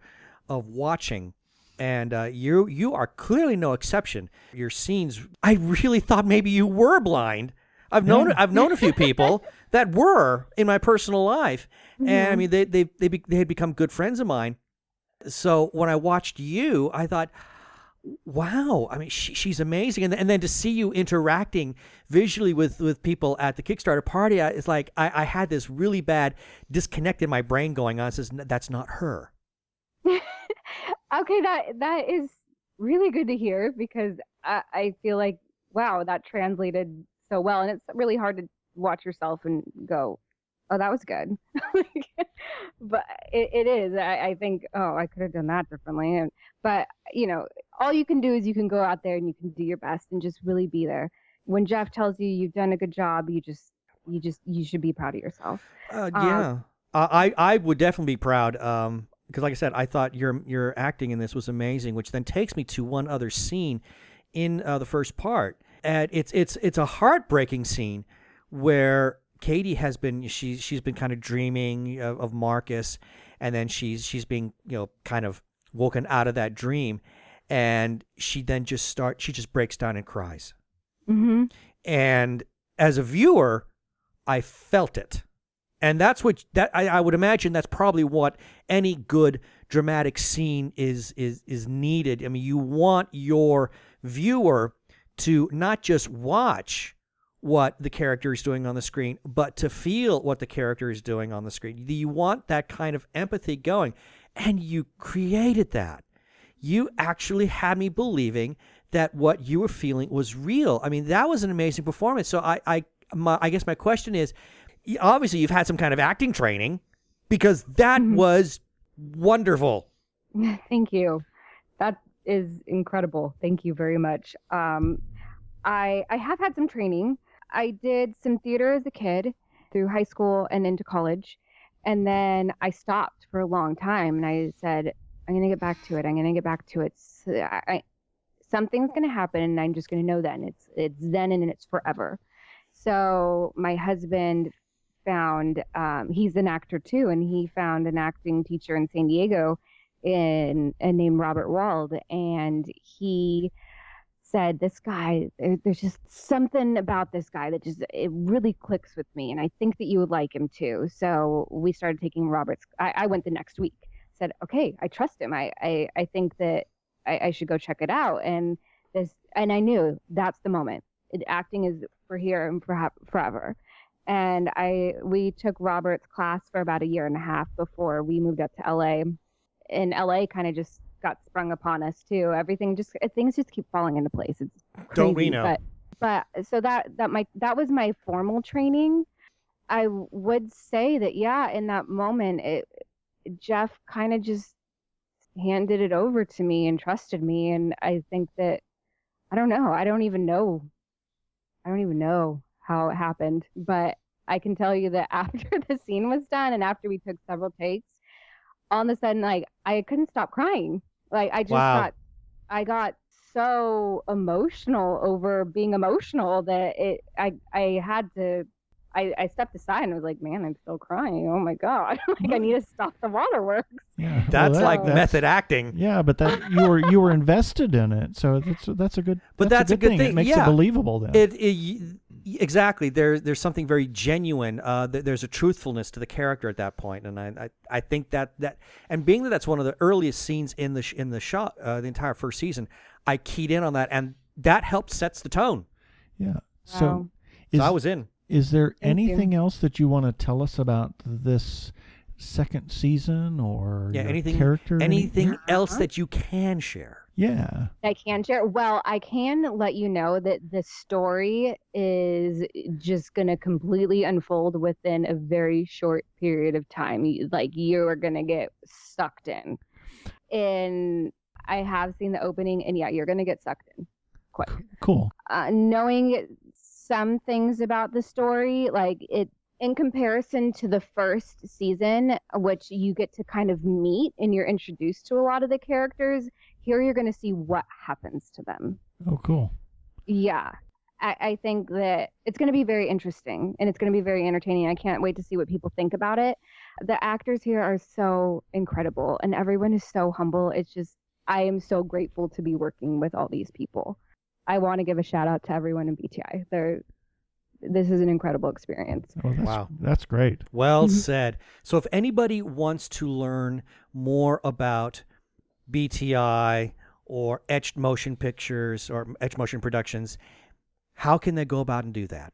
Speaker 2: of watching. And you are clearly no exception. Your scenes, I really thought maybe you were blind. I've known a few people that were in my personal life, and I mean they had become good friends of mine. So when I watched you, I thought, wow, I mean, she's amazing. And then to see you interacting visually with people at the Kickstarter party, it's like I had this really bad disconnect in my brain going on. It says, that's not her.
Speaker 4: Okay, that is really good to hear, because I feel like, wow, that translated so well. And it's really hard to watch yourself and go, oh, that was good. But it is. I think, oh, I could have done that differently. But, all you can do is you can go out there and you can do your best and just really be there. When Jeff tells you you've done a good job, you should be proud of yourself.
Speaker 2: Yeah. I would definitely be proud. Because like I said, I thought your acting in this was amazing, which then takes me to one other scene in the first part. And it's a heartbreaking scene where Katie has been she's been kind of dreaming of Marcus, and then she's being kind of woken out of that dream, and she just breaks down and cries.
Speaker 4: Mm-hmm.
Speaker 2: And as a viewer, I felt it, and that's what I would imagine that's probably what any good dramatic scene is needed. I mean, you want your viewer to not just watch what the character is doing on the screen, but to feel what the character is doing on the screen. You want that kind of empathy going, and you created that. You actually had me believing that what you were feeling was real. I mean, that was an amazing performance. So I guess my question is, obviously you've had some kind of acting training, because that was wonderful.
Speaker 4: Thank you. That is incredible. Thank you very much. I have had some training. I did some theater as a kid through high school and into college. And then I stopped for a long time, and I said, I'm going to get back to it. Something's going to happen, and I'm just going to know then. It's then and it's forever. So my husband found, he's an actor too, and he found an acting teacher in San Diego named Robert Wald. And he said, this guy, there's just something about this guy that it really clicks with me, and I think that you would like him too. So we started taking Robert's. I went the next week. Said, okay, I trust him. I think that I should go check it out. And I knew that's the moment. Acting is for here and forever. And we took Robert's class for about 1.5 years before we moved up to LA. And LA kind of just got sprung upon us too. Things just keep falling into place. It's crazy.
Speaker 2: Don't we know?
Speaker 4: But so that was my formal training. I would say that, yeah, in that moment, Jeff kind of just handed it over to me and trusted me. And I think that, I don't know. I don't even know how it happened. But I can tell you that after the scene was done and after we took several takes, all of a sudden, like, I couldn't stop crying. Like, I got so emotional over being emotional that I stepped aside and was like, man, I'm still crying. Oh my God. Like, I need to stop the waterworks.
Speaker 1: Yeah.
Speaker 2: That's method acting.
Speaker 1: Yeah, but that you were invested in it. So that's a good
Speaker 2: that's a good thing.
Speaker 1: It makes it believable then.
Speaker 2: Exactly. There's something very genuine. There's a truthfulness to the character at that point, and I think that and being that that's one of the earliest scenes in the shot, the entire first season, I keyed in on that, and that helped sets the tone.
Speaker 1: Yeah.
Speaker 4: Wow.
Speaker 2: So I was in.
Speaker 1: Is there anything else that you want to tell us about this second season or
Speaker 2: anything else that you can share?
Speaker 1: Yeah.
Speaker 4: I can share. Well, I can let you know that the story is just going to completely unfold within a very short period of time. You are going to get sucked in. And I have seen the opening, and yeah, you're going to get sucked in quick.
Speaker 1: Cool.
Speaker 4: Knowing some things about the story, like it, in comparison to the first season, which you get to kind of meet and you're introduced to a lot of the characters, here you're going to see what happens to them.
Speaker 1: Oh, cool.
Speaker 4: Yeah. I think that it's going to be very interesting and it's going to be very entertaining. I can't wait to see what people think about it. The actors here are so incredible and everyone is so humble. It's just, I am so grateful to be working with all these people. I want to give a shout out to everyone in BTI. This is an incredible experience.
Speaker 1: Oh,
Speaker 2: Wow.
Speaker 1: That's great.
Speaker 2: Well said. So if anybody wants to learn more about BTI or Etched Motion Pictures or Etched Motion Productions, how can they go about and do that?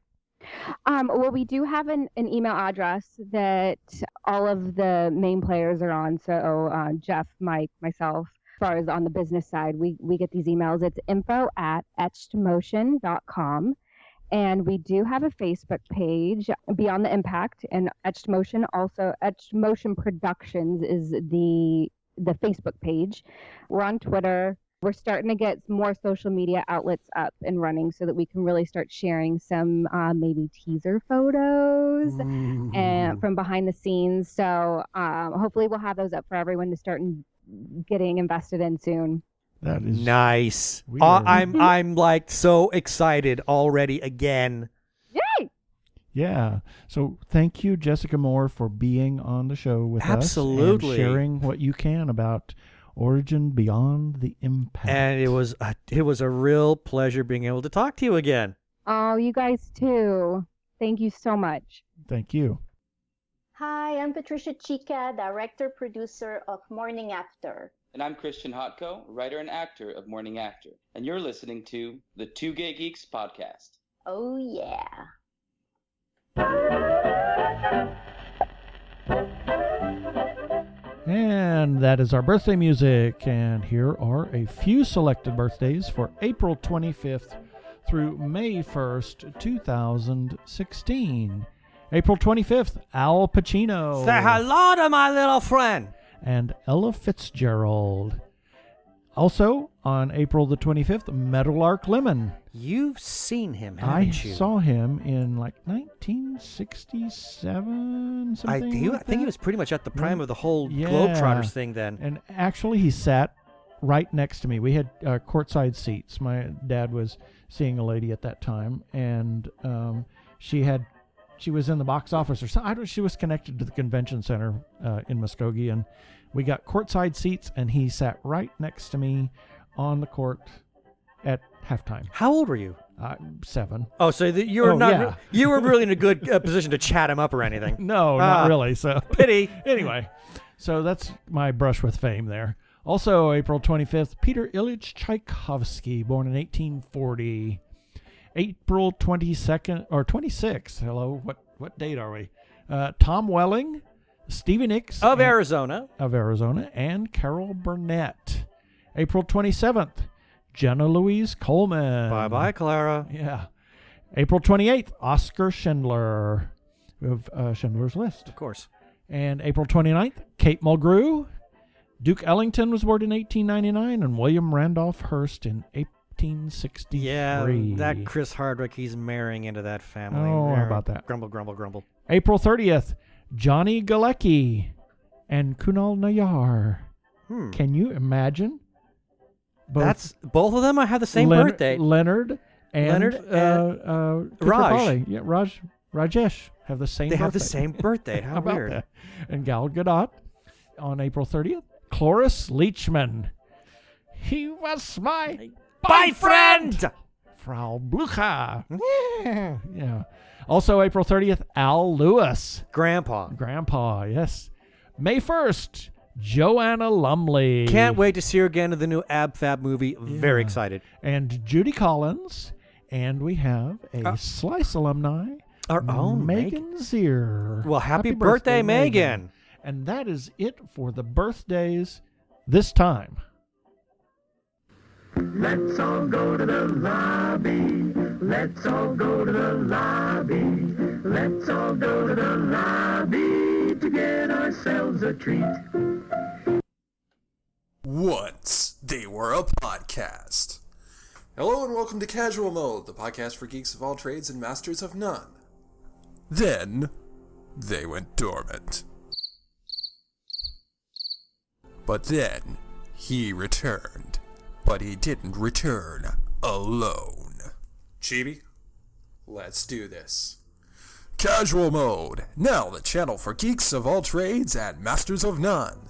Speaker 4: Well, we do have an email address that all of the main players are on. So Jeff, Mike, myself, as far as on the business side, we get these emails. It's info@etchedmotion.com. And we do have a Facebook page, Beyond the Impact, and Etched Motion. Also, Etched Motion Productions is the Facebook page. We're on Twitter. We're starting to get more social media outlets up and running so that we can really start sharing some maybe teaser photos and from behind the scenes. So hopefully we'll have those up for everyone to start getting invested in soon.
Speaker 1: That is
Speaker 2: nice. I'm like so excited already again.
Speaker 4: Yay!
Speaker 1: Yeah. So thank you, Jessica Moore, for being on the show with us.
Speaker 2: Absolutely.
Speaker 1: And sharing what you can about Origin Beyond the Impact.
Speaker 2: And it was a real pleasure being able to talk to you again.
Speaker 4: Oh, you guys too. Thank you so much.
Speaker 1: Thank you.
Speaker 5: Hi, I'm Patricia Chica, director-producer of Morning After.
Speaker 6: And I'm Christian Hotko, writer and actor of Morning After. And you're listening to the Two Gay Geeks podcast.
Speaker 5: Oh, yeah.
Speaker 1: And that is our birthday music. And here are a few selected birthdays for April 25th through May 1st, 2016. April 25th, Al Pacino.
Speaker 2: Say hello to my little friend.
Speaker 1: And Ella Fitzgerald. Also, on April the 25th, Meadowlark Lemon.
Speaker 2: You've seen him, haven't you?
Speaker 1: I saw him in like 1967, something
Speaker 2: I think he was pretty much at the prime of the whole Globetrotters thing then.
Speaker 1: And actually, he sat right next to me. We had courtside seats. My dad was seeing a lady at that time, and she was in the box office or something. She was connected to the convention center in Muskogee, and we got courtside seats, and he sat right next to me on the court at halftime.
Speaker 2: How old were you?
Speaker 1: 7.
Speaker 2: Oh, so you were you were really in a good position to chat him up or anything.
Speaker 1: No, not really. So
Speaker 2: pity.
Speaker 1: Anyway, so that's my brush with fame there. Also, April 25th, Peter Ilyich Tchaikovsky, born in 1840. April 22nd or 26th. Hello, what what date are we? Tom Welling, Stevie Nicks
Speaker 2: Of Arizona.
Speaker 1: And Carol Burnett. April 27th, Jenna Louise Coleman.
Speaker 2: Bye-bye, Clara.
Speaker 1: Yeah. April 28th, Oscar Schindler of Schindler's List.
Speaker 2: Of course.
Speaker 1: And April 29th, Kate Mulgrew. Duke Ellington was born in 1899, and William Randolph Hearst in 1863.
Speaker 2: Yeah, that Chris Hardwick, he's marrying into that family.
Speaker 1: Oh, how about that?
Speaker 2: Grumble, grumble, grumble.
Speaker 1: April 30th, Johnny Galecki and Kunal Nayar. Can you imagine?
Speaker 2: That's both of them have the same birthday.
Speaker 1: Leonard and
Speaker 2: Raj.
Speaker 1: Kupali. Yeah, Rajesh have the same birthday.
Speaker 2: They have the same birthday. How
Speaker 1: about
Speaker 2: weird.
Speaker 1: that? And Gal Gadot on April 30th. Cloris Leachman. He was my
Speaker 2: boyfriend!
Speaker 1: Frau Blucher. Yeah. Also April 30th, Al Lewis. Grandpa, yes. May 1st, Joanna Lumley.
Speaker 2: Can't wait to see her again in the new Ab Fab movie. Yeah. Very excited.
Speaker 1: And Judy Collins. And we have a Slice alumni,
Speaker 2: our own
Speaker 1: Megan Zier.
Speaker 2: Well, happy birthday, Megan.
Speaker 1: And that is it for the birthdays this time.
Speaker 7: Let's all go to the lobby. Let's all go to the lobby. Let's all go to the lobby to get ourselves a treat.
Speaker 8: Once they were a podcast. Hello and welcome to Casual Mode, the podcast for geeks of all trades and masters of none. Then they went dormant. But then he returned. But he didn't return alone. Chibi, let's do this. Casual Mode, now the channel for geeks of all trades and masters of none.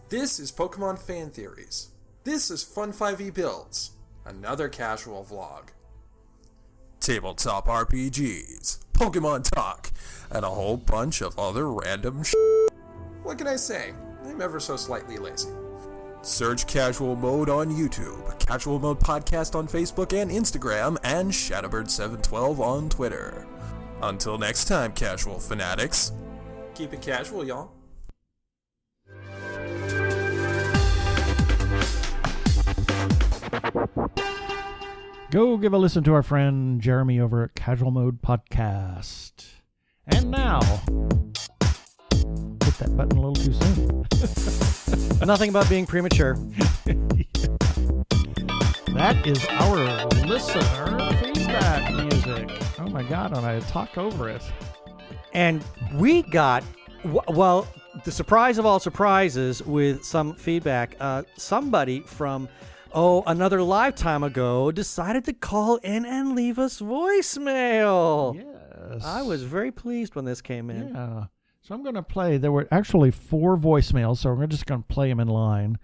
Speaker 8: This is Pokemon Fan Theories. This is Fun 5e Builds, another casual vlog. Tabletop RPGs, Pokemon Talk, and a whole bunch of other random What can I say? I'm ever so slightly lazy. Search Casual Mode on YouTube, Casual Mode Podcast on Facebook and Instagram, and Shadowbird712 on Twitter. Until next time, casual fanatics, keep it casual, y'all.
Speaker 1: Go give a listen to our friend Jeremy over at Casual Mode Podcast. And now, hit that button a little too soon.
Speaker 2: Nothing about being premature.
Speaker 1: That is our listener feedback music. Oh my God, and I talk over it.
Speaker 2: And we got, well, the surprise of all surprises with some feedback. Somebody from, another lifetime ago decided to call in and leave us voicemail.
Speaker 1: Yes.
Speaker 2: I was very pleased when this came in.
Speaker 1: Yeah. So I'm going to play, there were actually 4 voicemails, so we're just going to play them in line.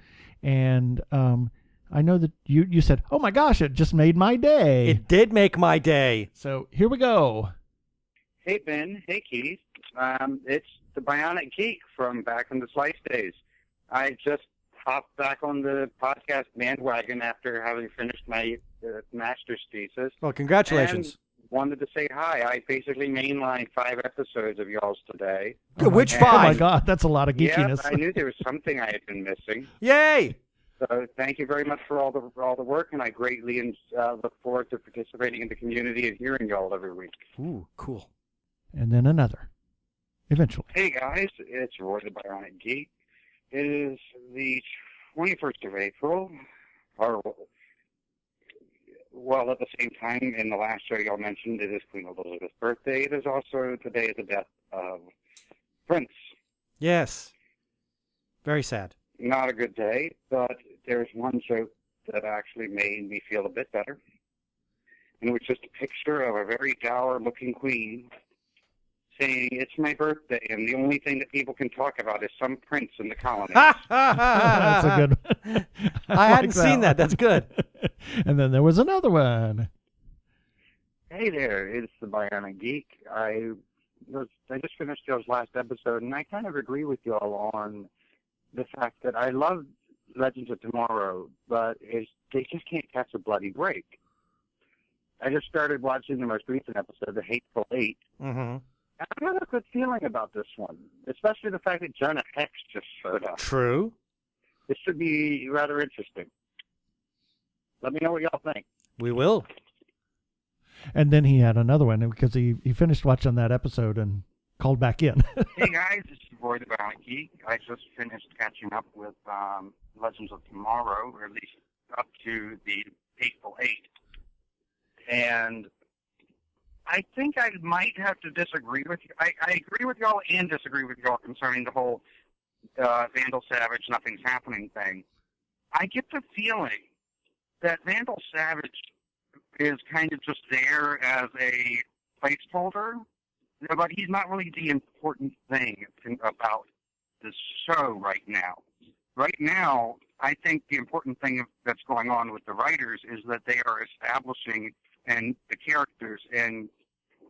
Speaker 1: And I know that you said, oh my gosh, it just made my day.
Speaker 2: It did make my day.
Speaker 1: So here we go.
Speaker 9: Hey, Ben. Hey, Keith. It's the Bionic Geek from back in the Slice days. I just hopped back on the podcast bandwagon after having finished my master's thesis.
Speaker 2: Well, congratulations.
Speaker 9: And wanted to say hi. I basically mainlined 5 episodes of y'all's today.
Speaker 2: Which 5?
Speaker 1: Oh my God, that's a lot of geekiness.
Speaker 9: Yeah, I knew there was something I had been missing.
Speaker 2: Yay!
Speaker 9: So thank you very much for all the work, and I greatly look forward to participating in the community and hearing y'all every week.
Speaker 2: Ooh, cool.
Speaker 1: And then another, eventually.
Speaker 9: Hey guys, it's Roy the Bionic Geek. It is the 21st of April, well, at the same time, in the last show y'all mentioned, it is Queen Elizabeth's birthday. It is also the day of the death of Prince.
Speaker 2: Yes. Very sad.
Speaker 9: Not a good day, but there's one joke that actually made me feel a bit better. And it was just a picture of a very dour-looking queen saying, it's my birthday, and the only thing that people can talk about is some prince in the colony.
Speaker 1: That's a good one.
Speaker 2: I hadn't seen that. That's good.
Speaker 1: And then there was another one.
Speaker 9: Hey there, it's the Bionic Geek. I just finished y'all's last episode, and I kind of agree with y'all on the fact that I love Legends of Tomorrow, but they just can't catch a bloody break. I just started watching the most recent episode, The Hateful Eight,
Speaker 2: mm-hmm.
Speaker 9: I have a good feeling about this one, especially the fact that Jonah Hex just showed up.
Speaker 2: True.
Speaker 9: This should be rather interesting. Let me know what y'all think.
Speaker 2: We will.
Speaker 1: And then he had another one because he finished watching that episode and called back in.
Speaker 9: Hey guys, this is Roy the Violent Geek. I just finished catching up with Legends of Tomorrow, or at least up to the Hateful Eight. And I think I might have to disagree with you. I agree with y'all and disagree with y'all concerning the whole Vandal Savage, nothing's happening thing. I get the feeling that Vandal Savage is kind of just there as a placeholder, but he's not really the important thing about this show right now. Right now, I think the important thing that's going on with the writers is that they are establishing and the characters and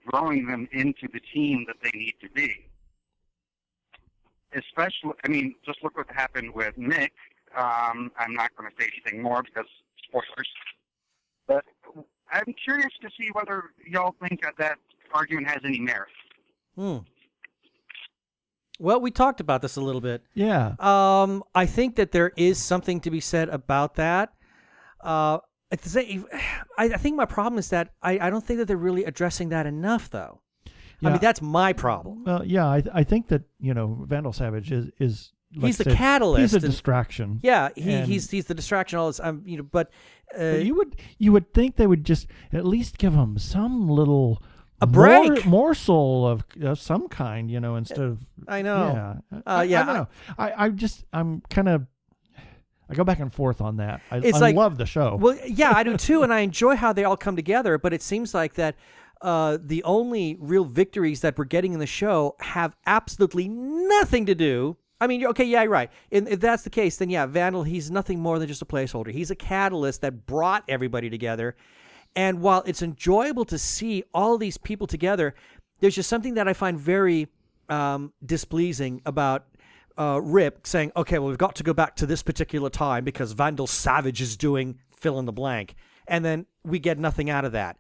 Speaker 9: growing them into the team that they need to be. Especially, I mean, just look what happened with Nick. I'm not going to say anything more because spoilers. But I'm curious to see whether y'all think that argument has any merit.
Speaker 2: Well, we talked about this a little bit.
Speaker 1: Yeah.
Speaker 2: I think that there is something to be said about that. I think my problem is that I don't think that they're really addressing that enough, though.
Speaker 1: Yeah.
Speaker 2: I mean, that's my problem.
Speaker 1: Well, yeah, I think that, Vandal Savage is like
Speaker 2: he's the catalyst.
Speaker 1: He's a distraction.
Speaker 2: Yeah, he's the distraction. All this, but
Speaker 1: you would think they would just at least give him some little
Speaker 2: break,
Speaker 1: morsel of some kind, instead of.
Speaker 2: I know.
Speaker 1: Yeah, I don't know. I'm kind of. I go back and forth on that. I love the show.
Speaker 2: Well, yeah, I do too, and I enjoy how they all come together. But it seems like that the only real victories that we're getting in the show have absolutely nothing to do. I mean, okay, yeah, right. If that's the case, then yeah, Vandal, he's nothing more than just a placeholder. He's a catalyst that brought everybody together. And while it's enjoyable to see all these people together, there's just something that I find very displeasing about Rip saying, okay, well, we've got to go back to this particular time because Vandal Savage is doing fill in the blank. And then we get nothing out of that.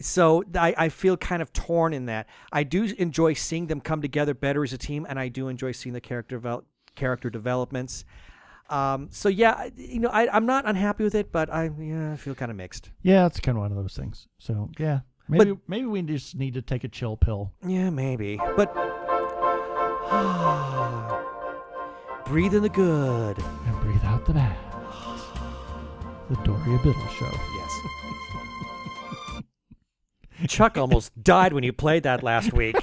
Speaker 2: So I feel kind of torn in that. I do enjoy seeing them come together better as a team, and I do enjoy seeing the character developments. So yeah, I'm not unhappy with it, but I feel kind of mixed.
Speaker 1: Yeah, it's kind of one of those things. So yeah, maybe we just need to take a chill pill.
Speaker 2: Yeah, maybe. But breathe in the good
Speaker 1: and breathe out the bad. The Doria Biddle Show.
Speaker 2: Yes. Chuck almost died when you played that last week.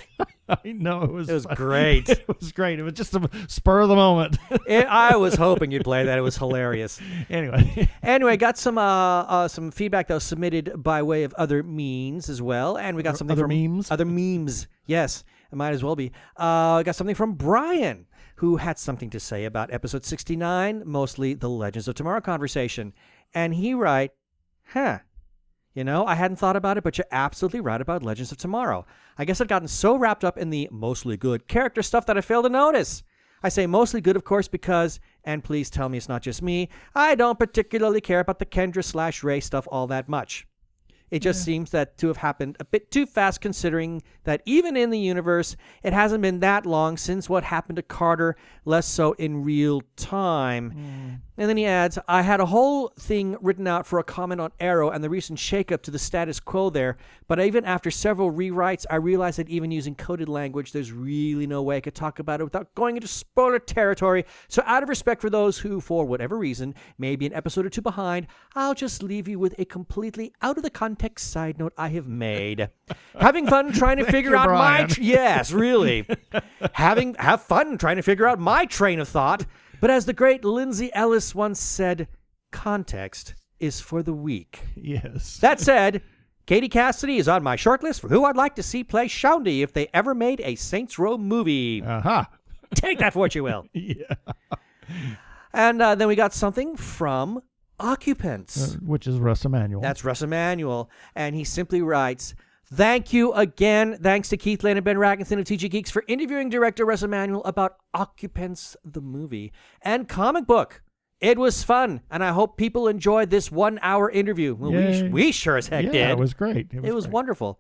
Speaker 1: I know, it was
Speaker 2: great.
Speaker 1: It was great. It was just a spur of the moment.
Speaker 2: I was hoping you'd play that. It was hilarious. Anyway, got some feedback that was submitted by way of other means as well, and we got something
Speaker 1: other
Speaker 2: from
Speaker 1: memes.
Speaker 2: Other memes. Yes, it might as well be. Got something from Brian, who had something to say about episode 69, mostly the Legends of Tomorrow conversation, and he wrote, I hadn't thought about it, but you're absolutely right about Legends of Tomorrow. I guess I've gotten so wrapped up in the mostly good character stuff that I failed to notice. I say mostly good, of course, because, and please tell me it's not just me, I don't particularly care about the Kendra/Ray stuff all that much. It just seems that to have happened a bit too fast, considering that even in the universe, it hasn't been that long since what happened to Carter, less so in real time. And then he adds, I had a whole thing written out for a comment on Arrow and the recent shakeup to the status quo there, but even after several rewrites, I realized that even using coded language, there's really no way I could talk about it without going into spoiler territory. So out of respect for those who, for whatever reason, may be an episode or two behind, I'll just leave you with a completely out of the context side note I have made. Having fun trying to figure out
Speaker 1: Brian.
Speaker 2: yes, really. Have fun trying to figure out my train of thought. But as the great Lindsay Ellis once said, context is for the weak.
Speaker 1: Yes.
Speaker 2: That said, Katie Cassidy is on my shortlist for who I'd like to see play Shaundy if they ever made a Saints Row movie. Take that for what you will.
Speaker 1: Yeah.
Speaker 2: And then we got something from Occupants.
Speaker 1: Which is Russ Emanuel.
Speaker 2: That's Russ Emanuel. And he simply writes, thank you again. Thanks to Keith Lane and Ben Ragnarsson of TG Geeks for interviewing director Russ Emanuel about Occupants, the movie, and comic book. It was fun, and I hope people enjoyed this 1 hour interview. Well, we sure as heck did.
Speaker 1: Yeah, it was great.
Speaker 2: It was wonderful.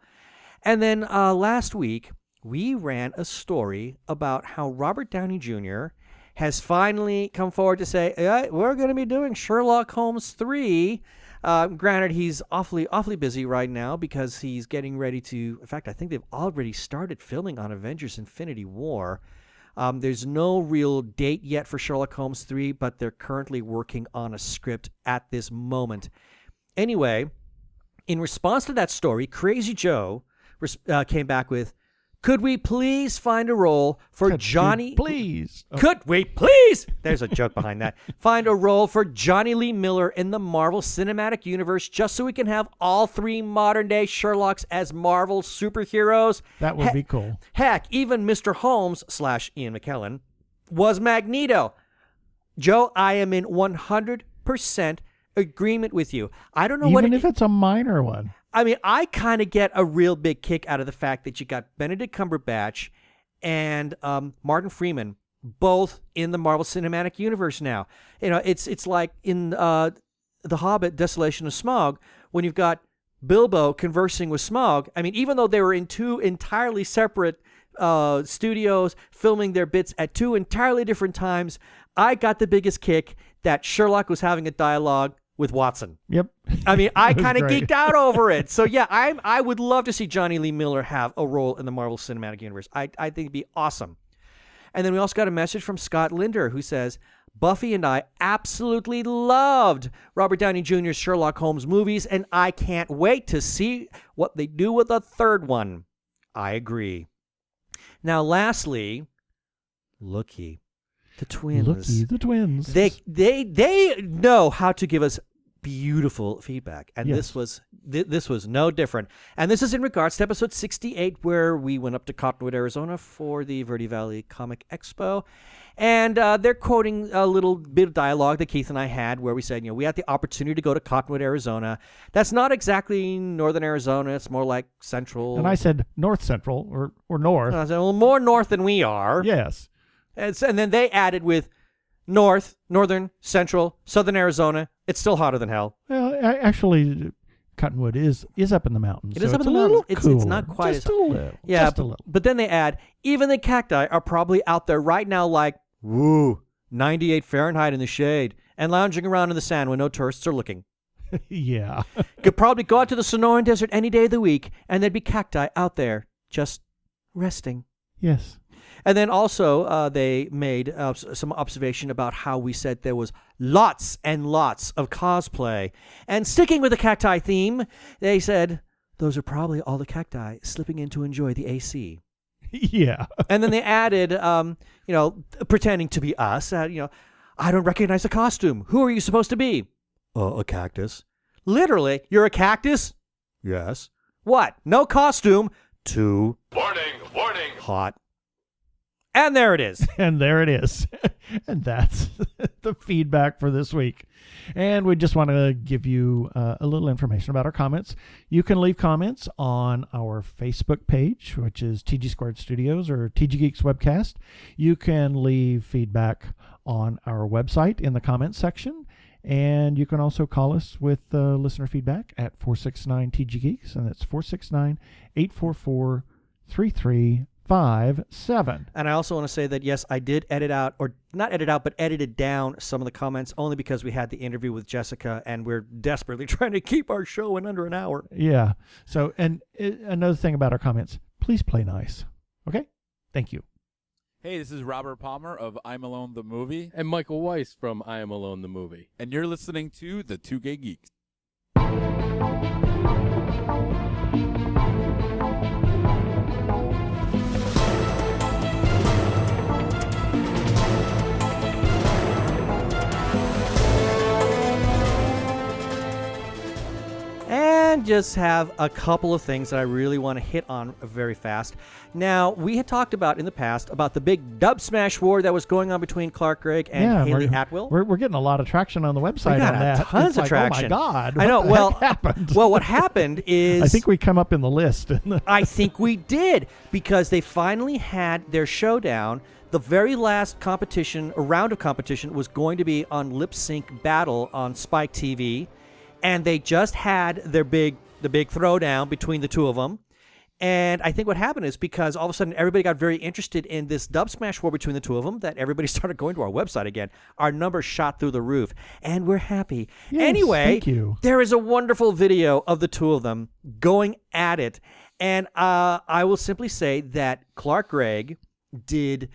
Speaker 2: And then last week, we ran a story about how Robert Downey Jr. has finally come forward to say, we're going to be doing Sherlock Holmes 3. Granted, he's awfully busy right now because he's getting ready to... In fact, I think they've already started filming on Avengers Infinity War. There's no real date yet for Sherlock Holmes 3, but they're currently working on a script at this moment. Anyway, in response to that story, Crazy Joe came back with, could we please find a role for Johnny...
Speaker 1: Please. Oh.
Speaker 2: Could we please... There's a joke behind that. Find a role for Johnny Lee Miller in the Marvel Cinematic Universe just so we can have all 3 modern-day Sherlocks as Marvel superheroes.
Speaker 1: That would be cool.
Speaker 2: Heck, even Mr. Holmes / Ian McKellen was Magneto. Joe, I am in 100% agreement with you. I don't know
Speaker 1: Even if it's a minor one.
Speaker 2: I mean, I kind of get a real big kick out of the fact that you got Benedict Cumberbatch and Martin Freeman both in the Marvel Cinematic Universe now. You know, it's like in The Hobbit, Desolation of Smaug, when you've got Bilbo conversing with Smaug. I mean, even though they were in 2 entirely separate studios filming their bits at 2 entirely different times, I got the biggest kick that Sherlock was having a dialogue with Watson.
Speaker 1: Yep.
Speaker 2: I mean, I kind of
Speaker 1: great.
Speaker 2: geeked out over it. So yeah, I would love to see Johnny Lee Miller have a role in the Marvel Cinematic Universe. I think it'd be awesome. And then we also got a message from Scott Linder who says, Buffy and I absolutely loved Robert Downey Jr.'s Sherlock Holmes movies, and I can't wait to see what they do with a 3rd one. I agree. Now, lastly, Looky, the twins.
Speaker 1: Looky, the twins.
Speaker 2: They know how to give us beautiful feedback, and
Speaker 1: Yes.
Speaker 2: this was no different. And this is in regards to episode 68, where we went up to Cottonwood, Arizona for the Verde Valley Comic Expo, and they're quoting a little bit of dialogue that Keith and I had, where we said, we had the opportunity to go to Cottonwood, Arizona. That's not exactly northern Arizona; it's more like central.
Speaker 1: And I said north central or north.
Speaker 2: I said, well, more north than we are.
Speaker 1: Yes.
Speaker 2: And then they added with north, northern, central, southern Arizona. It's still hotter than hell.
Speaker 1: Well, actually, Cottonwood is up in the mountains.
Speaker 2: It is
Speaker 1: so
Speaker 2: up
Speaker 1: it's
Speaker 2: in the
Speaker 1: a little
Speaker 2: mountains. It's not
Speaker 1: cooler.
Speaker 2: quite
Speaker 1: just
Speaker 2: as
Speaker 1: a little.
Speaker 2: Yeah,
Speaker 1: just a little.
Speaker 2: but then they add, even the cacti are probably out there right now like, woo, 98 Fahrenheit in the shade and lounging around in the sand when no tourists are looking.
Speaker 1: Yeah.
Speaker 2: Could probably go out to the Sonoran Desert any day of the week and there'd be cacti out there just resting.
Speaker 1: Yes.
Speaker 2: And then also they made some observation about how we said there was lots and lots of cosplay. And sticking with the cacti theme, they said, those are probably all the cacti slipping in to enjoy the AC.
Speaker 1: Yeah.
Speaker 2: And then they added, pretending to be us, I don't recognize the costume. Who are you supposed to be? A cactus. Literally, you're a cactus? Yes. What? No costume? Too.
Speaker 8: Warning.
Speaker 2: Hot. And there it is.
Speaker 1: And there it is. And that's the feedback for this week. And we just want to give you a little information about our comments. You can leave comments on our Facebook page, which is TG Squared Studios or TG Geeks Webcast. You can leave feedback on our website in the comments section. And you can also call us with listener feedback at 469-TG Geeks, and that's 469-844-3357. And
Speaker 2: I also want to say that, yes, I did edit out, or not edit out, but edited down some of the comments only because we had the interview with Jessica and we're desperately trying to keep our show in under an hour.
Speaker 1: Yeah. So, and another thing about our comments, please play nice. Okay? Thank you.
Speaker 10: Hey, this is Robert Palmer of I'm Alone the Movie.
Speaker 11: And Michael Weiss from I Am Alone the Movie.
Speaker 10: And you're listening to the Two Gay Geeks.
Speaker 2: And just have a couple of things that I really want to hit on very fast. Now, we had talked about in the past about the big dub smash war that was going on between Clark Gregg and Haley Atwell.
Speaker 1: We're getting a lot of traction on the website
Speaker 2: We got
Speaker 1: on that.
Speaker 2: Tons of
Speaker 1: like,
Speaker 2: traction.
Speaker 1: Oh my God!
Speaker 2: I know.
Speaker 1: What happened?
Speaker 2: Well, what happened is
Speaker 1: I think we come up in the list.
Speaker 2: I think we did, because they finally had their showdown. The very last competition, a round of competition, was going to be on Lip Sync Battle on Spike TV, and they just had the big throwdown between the two of them. And I think what happened is because all of a sudden everybody got very interested in this dub smash war between the two of them that everybody started going to our website again. Our numbers shot through the roof, and we're happy.
Speaker 1: Yes,
Speaker 2: anyway,
Speaker 1: thank you.
Speaker 2: There is a wonderful video of the two of them going at it. And I will simply say that Clark Gregg did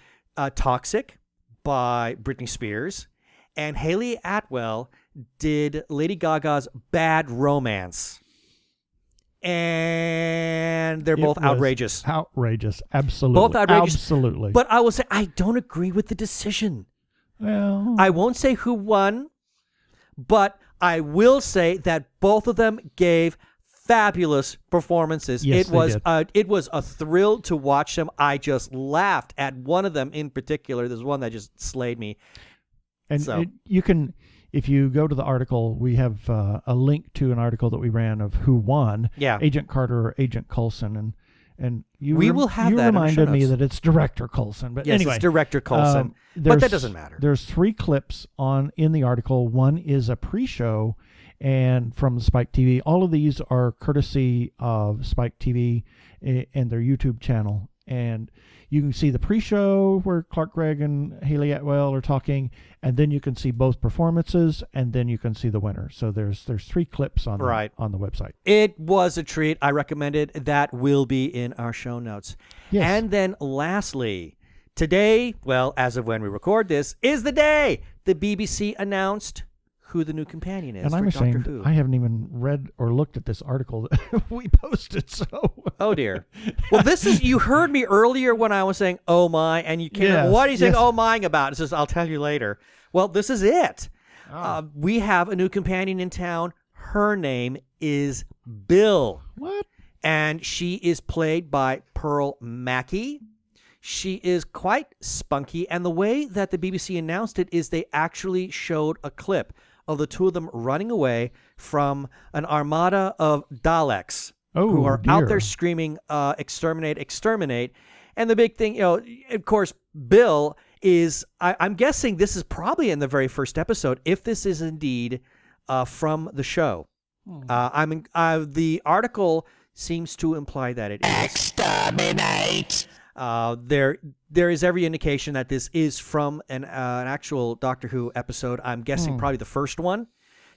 Speaker 2: Toxic by Britney Spears, and Haley Atwell did Lady Gaga's Bad Romance. And they're both outrageous.
Speaker 1: Outrageous. Absolutely.
Speaker 2: Both outrageous.
Speaker 1: Absolutely.
Speaker 2: But I will say, I don't agree with the decision.
Speaker 1: Well,
Speaker 2: I won't say who won, but I will say that both of them gave fabulous performances.
Speaker 1: Yes,
Speaker 2: It was a thrill to watch them. I just laughed at one of them in particular. There's one that just slayed me.
Speaker 1: And you can, if you go to the article, we have a link to an article that we ran of who won.
Speaker 2: Yeah.
Speaker 1: Agent Carter or Agent Coulson, and you
Speaker 2: will have
Speaker 1: you
Speaker 2: that in the show
Speaker 1: reminded me
Speaker 2: notes.
Speaker 1: that it's Director Coulson. But
Speaker 2: Yes,
Speaker 1: anyway,
Speaker 2: it's Director Coulson. But that doesn't matter.
Speaker 1: There's 3 clips in the article. One is a pre-show and from Spike TV. All of these are courtesy of Spike TV and their YouTube channel. And you can see the pre-show where Clark Gregg and Haley Atwell are talking, and then you can see both performances, and then you can see the winner. So there's 3 clips on the website.
Speaker 2: It was a treat. I recommend it. That will be in our show notes.
Speaker 1: Yes.
Speaker 2: And then lastly, today, well, as of when we record this, is the day the BBC announced who the new companion is
Speaker 1: And I'm
Speaker 2: for Doctor
Speaker 1: ashamed
Speaker 2: Who.
Speaker 1: I haven't even read or looked at this article that we posted. So
Speaker 2: Oh dear. Well, this is, you heard me earlier when I was saying, oh my, and you came,
Speaker 1: Yes,
Speaker 2: what are you saying,
Speaker 1: yes.
Speaker 2: oh my about? It says, I'll tell you later. Well, this is it. We have a new companion in town. Her name is Bill.
Speaker 1: What?
Speaker 2: And she is played by Pearl Mackie. She is quite spunky, and the way that the BBC announced it is they actually showed a clip of the two of them running away from an armada of Daleks who are out there screaming, exterminate, exterminate. And the big thing, of course, Bill is, I'm guessing this is probably in the very first episode, if this is indeed from the show. The article seems to imply that it is. Exterminate! There is every indication that this is from an actual Doctor Who episode. I'm guessing probably the first one,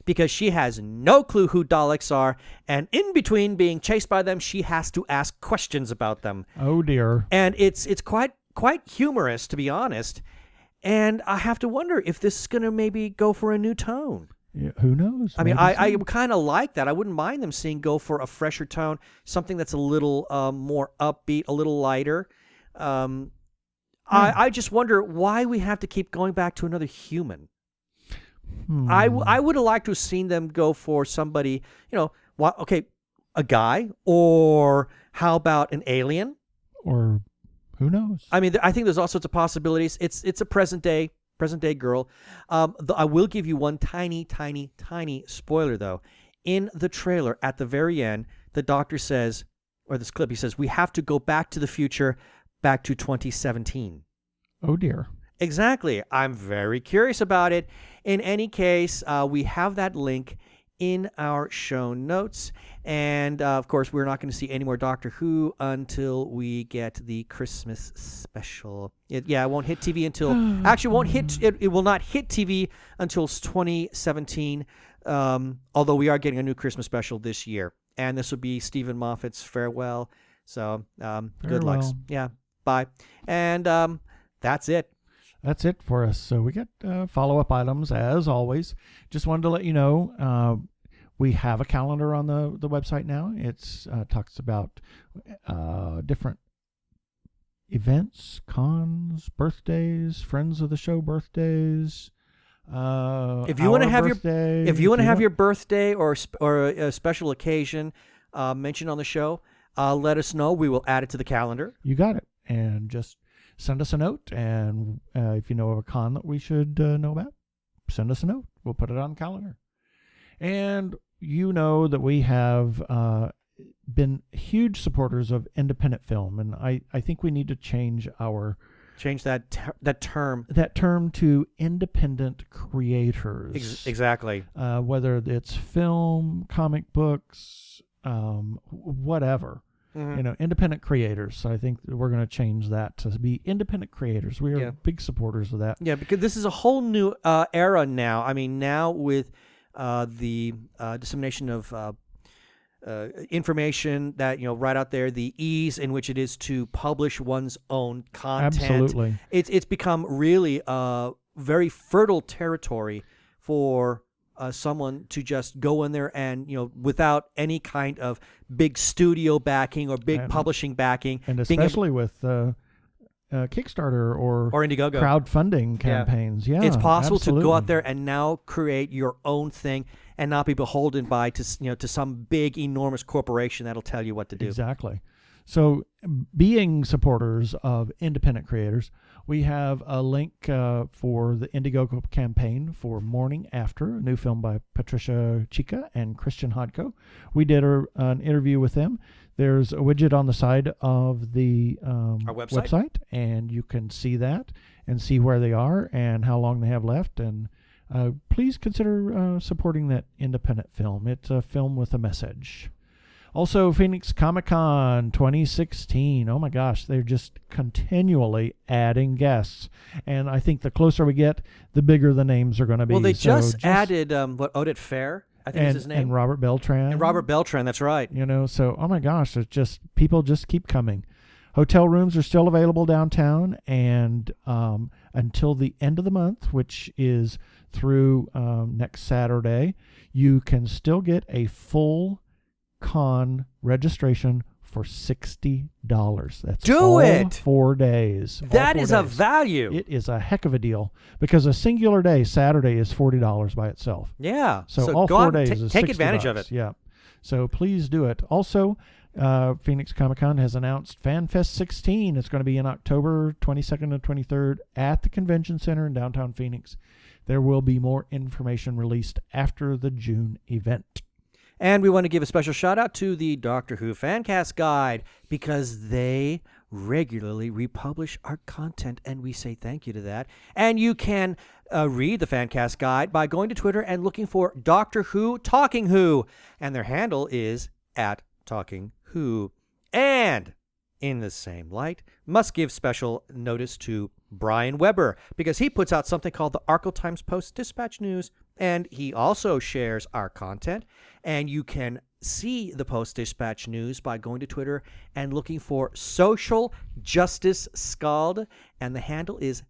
Speaker 2: because she has no clue who Daleks are, and in between being chased by them, she has to ask questions about them.
Speaker 1: Oh dear.
Speaker 2: And it's quite humorous, to be honest. And I have to wonder if this is going to maybe go for a new tone.
Speaker 1: Yeah, who knows?
Speaker 2: I mean,
Speaker 1: Maybe
Speaker 2: I
Speaker 1: so.
Speaker 2: kind of like that. I wouldn't mind them seeing go for a fresher tone, something that's a little more upbeat, a little lighter. I just wonder why we have to keep going back to another human. I would have liked to have seen them go for somebody, a guy, or how about an alien?
Speaker 1: Or who knows?
Speaker 2: I mean, I think there's all sorts of possibilities. It's a present day girl. I will give you one tiny spoiler, though. In the trailer, at the very end, the Doctor says, or this clip, he says, we have to go back to the future, back to 2017.
Speaker 1: Oh dear.
Speaker 2: Exactly. I'm very curious about it. In any case, we have that link in our show notes. And, of course, we're not going to see any more Doctor Who until we get the Christmas special. It won't hit TV until... Actually, it will not hit TV until 2017, although we are getting a new Christmas special this year. And this will be Stephen Moffat's Farewell. So, good luck. Yeah, bye. And that's it.
Speaker 1: That's it for us. So we got follow-up items, as always. Just wanted to let you know, we have a calendar on the website now. It's talks about different events, cons, birthdays, friends of the show birthdays.
Speaker 2: If you want to have your birthday or a special occasion mentioned on the show, let us know. We will add it to the calendar.
Speaker 1: You got it. And just send us a note, and if you know of a con that we should know about, send us a note. We'll put it on the calendar. And you know that we have been huge supporters of independent film, and I think we need to change that term to independent creators.
Speaker 2: Exactly.
Speaker 1: Whether it's film, comic books, whatever. Independent creators. So I think we're going to change that to be independent creators. We are big supporters of that.
Speaker 2: Yeah, because this is a whole new era now. I mean, now with the dissemination of information that right out there, the ease in which it is to publish one's own content.
Speaker 1: Absolutely,
Speaker 2: it's become really very fertile territory for someone to just go in there and without any kind of big studio backing or big publishing backing,
Speaker 1: and especially with Kickstarter or
Speaker 2: Indiegogo
Speaker 1: crowdfunding campaigns. Yeah,
Speaker 2: it's possible
Speaker 1: absolutely.
Speaker 2: to go out there and now create your own thing and not be beholden by to some big enormous corporation that'll tell you what to do.
Speaker 1: Exactly. So, being supporters of independent creators, we have a link for the Indiegogo campaign for Morning After, a new film by Patricia Chica and Christian Hodko. We did an interview with them. There's a widget on the side of the
Speaker 2: our website,
Speaker 1: and you can see that and see where they are and how long they have left. And please consider supporting that independent film. It's a film with a message. Also, Phoenix Comic-Con 2016. Oh my gosh, they're just continually adding guests. And I think the closer we get, the bigger the names are going to be.
Speaker 2: Well, they just added, Odette Fair, I think is his name.
Speaker 1: And Robert Beltran.
Speaker 2: And Robert Beltran, that's right.
Speaker 1: So, oh my gosh, it's just, people just keep coming. Hotel rooms are still available downtown, and until the end of the month, which is through next Saturday, you can still get a full con registration for $60. That's all 4 days.
Speaker 2: That is a value.
Speaker 1: It is a heck of a deal because a singular day, Saturday, is $40 by itself.
Speaker 2: Yeah.
Speaker 1: So all 4 days is
Speaker 2: take
Speaker 1: $60.
Speaker 2: advantage of it.
Speaker 1: Yeah. So please do it. Also, Phoenix Comic-Con has announced FanFest 16. It's going to be in October 22nd and 23rd at the Convention Center in downtown Phoenix. There will be more information released after the June event.
Speaker 2: And we want to give a special shout out to the Doctor Who Fancast Guide because they regularly republish our content, and we say thank you to that. And you can read the Fancast Guide by going to Twitter and looking for Doctor Who Talking Who, and their handle is @TalkingWho. And in the same light, must give special notice to Brian Weber because he puts out something called the Arkle Times Post Dispatch News, and he also shares our content. And you can see the Post Dispatch News by going to Twitter and looking for Social Justice Scald, and the handle is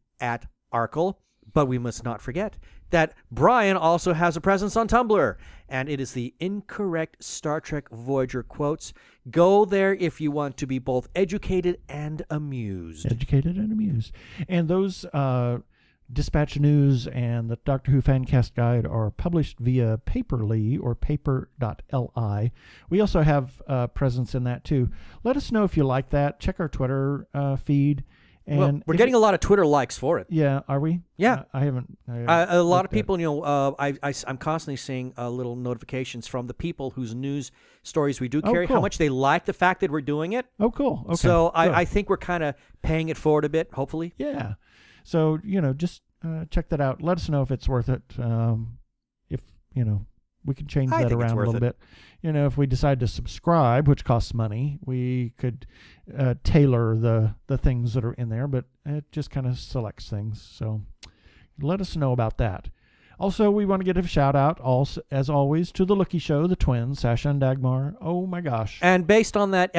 Speaker 2: @Arkle. But we must not forget that Brian also has a presence on Tumblr, and it is the Incorrect Star Trek Voyager Quotes. Go there if you want to be both educated and amused.
Speaker 1: And those Dispatch News and the Doctor Who Fancast Guide are published via Paperly or paper.li. We also have a presence in that too. Let us know if you like that. Check our Twitter feed. And
Speaker 2: well, we're getting a lot of Twitter likes for it.
Speaker 1: Yeah, are we?
Speaker 2: Yeah.
Speaker 1: I haven't.
Speaker 2: A lot of people, I'm constantly seeing little notifications from the people whose news stories we do carry,
Speaker 1: cool.
Speaker 2: how much they like the fact that we're doing it.
Speaker 1: Oh, cool. Okay.
Speaker 2: So I think we're kind of paying it forward a bit, hopefully.
Speaker 1: Yeah. So, just check that out. Let us know if it's worth it. If, we can change that around a little bit. If we decide to subscribe, which costs money, we could tailor the things that are in there, but it just kind of selects things. So let us know about that. Also, we want to give a shout out, as always, to the Lookie Show, the twins, Sasha and Dagmar. Oh my gosh!
Speaker 2: And based on that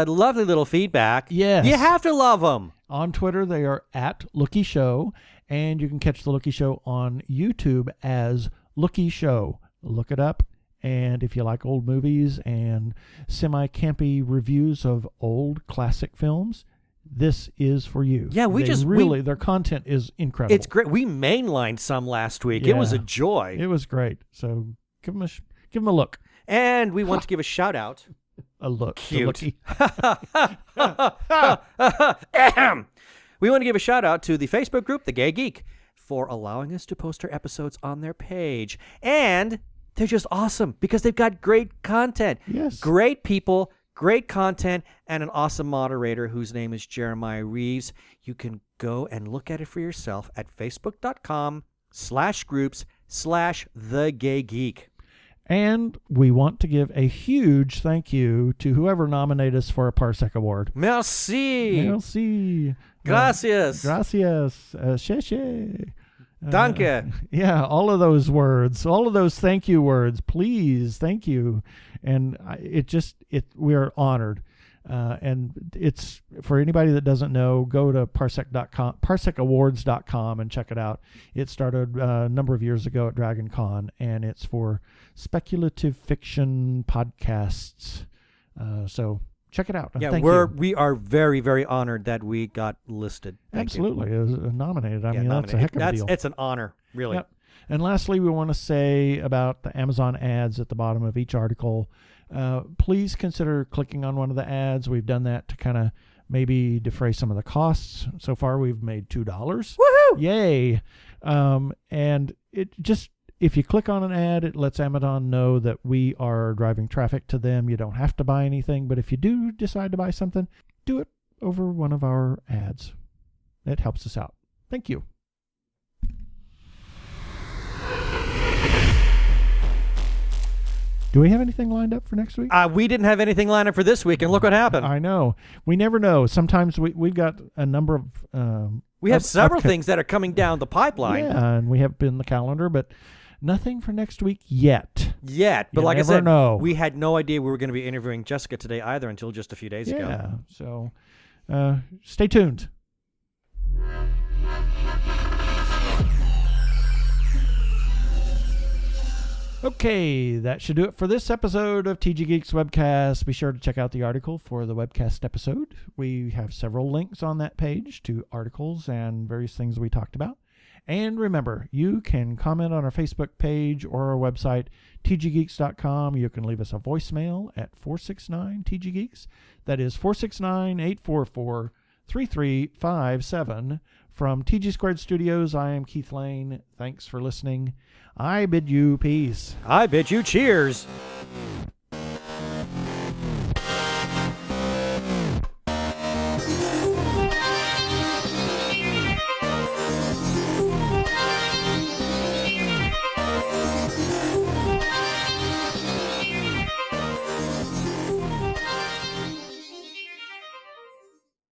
Speaker 2: lovely little feedback,
Speaker 1: yes,
Speaker 2: you have to love them.
Speaker 1: On Twitter, they are @Lookie Show, and you can catch the Lookie Show on YouTube as Lookie Show. Look it up. And if you like old movies and semi-campy reviews of old classic films, this is for you.
Speaker 2: Yeah,
Speaker 1: their content is incredible.
Speaker 2: It's great. We mainlined some last week. Yeah, it was a joy.
Speaker 1: It was great. So give them a look.
Speaker 2: And we want to give a shout out.
Speaker 1: A look.
Speaker 2: Cute. We want to give a shout out to the Facebook group, The Gay Geek, for allowing us to post our episodes on their page. And they're just awesome because they've got great content.
Speaker 1: Yes.
Speaker 2: Great people, great content, and an awesome moderator whose name is Jeremiah Reeves. You can go and look at it for yourself at facebook.com/groups/thegaygeek.
Speaker 1: And we want to give a huge thank you to whoever nominated us for a Parsec Award.
Speaker 2: Merci.
Speaker 1: Merci.
Speaker 2: Gracias.
Speaker 1: Gracias. Sheshe.
Speaker 2: Danke.
Speaker 1: Yeah, all of those words, all of those thank you words. Please, thank you. And we are honored. And it's, for anybody that doesn't know, go to parsec.com, parsecawards.com and check it out. It started a number of years ago at Dragon Con, and it's for speculative fiction podcasts. So check it out.
Speaker 2: Yeah,
Speaker 1: Thank
Speaker 2: we are very, very honored that we got listed. Thank
Speaker 1: Absolutely.
Speaker 2: you.
Speaker 1: It was nominated. I mean,
Speaker 2: nominated.
Speaker 1: that's a heck of a deal.
Speaker 2: It's an honor, really.
Speaker 1: Yep. And lastly, we want to say about the Amazon ads at the bottom of each article. Please consider clicking on one of the ads. We've done that to kind of maybe defray some of the costs. So far, we've made $2.
Speaker 2: Woohoo!
Speaker 1: Yay! And it just, if you click on an ad, it lets Amazon know that we are driving traffic to them. You don't have to buy anything, but if you do decide to buy something, do it over one of our ads. It helps us out. Thank you. Do we have anything lined up for next week?
Speaker 2: We didn't have anything lined up for this week, and look what happened.
Speaker 1: I know. We never know. Sometimes we've got a number of...
Speaker 2: we have several things that are coming down the pipeline.
Speaker 1: Yeah, and we have in the calendar, but nothing for next week yet.
Speaker 2: But like I said,
Speaker 1: know.
Speaker 2: We had no idea we were going to be interviewing Jessica today either until just a few days ago.
Speaker 1: Yeah, so stay tuned. Okay, that should do it for this episode of TG Geeks Webcast. Be sure to check out the article for the webcast episode. We have several links on that page to articles and various things we talked about. And remember, you can comment on our Facebook page or our website, tggeeks.com. You can leave us a voicemail at 469-TG-GEEKS. That is 469-844-3357. From TG Squared Studios, I am Keith Lane. Thanks for listening. I bid you peace.
Speaker 2: I bid you cheers.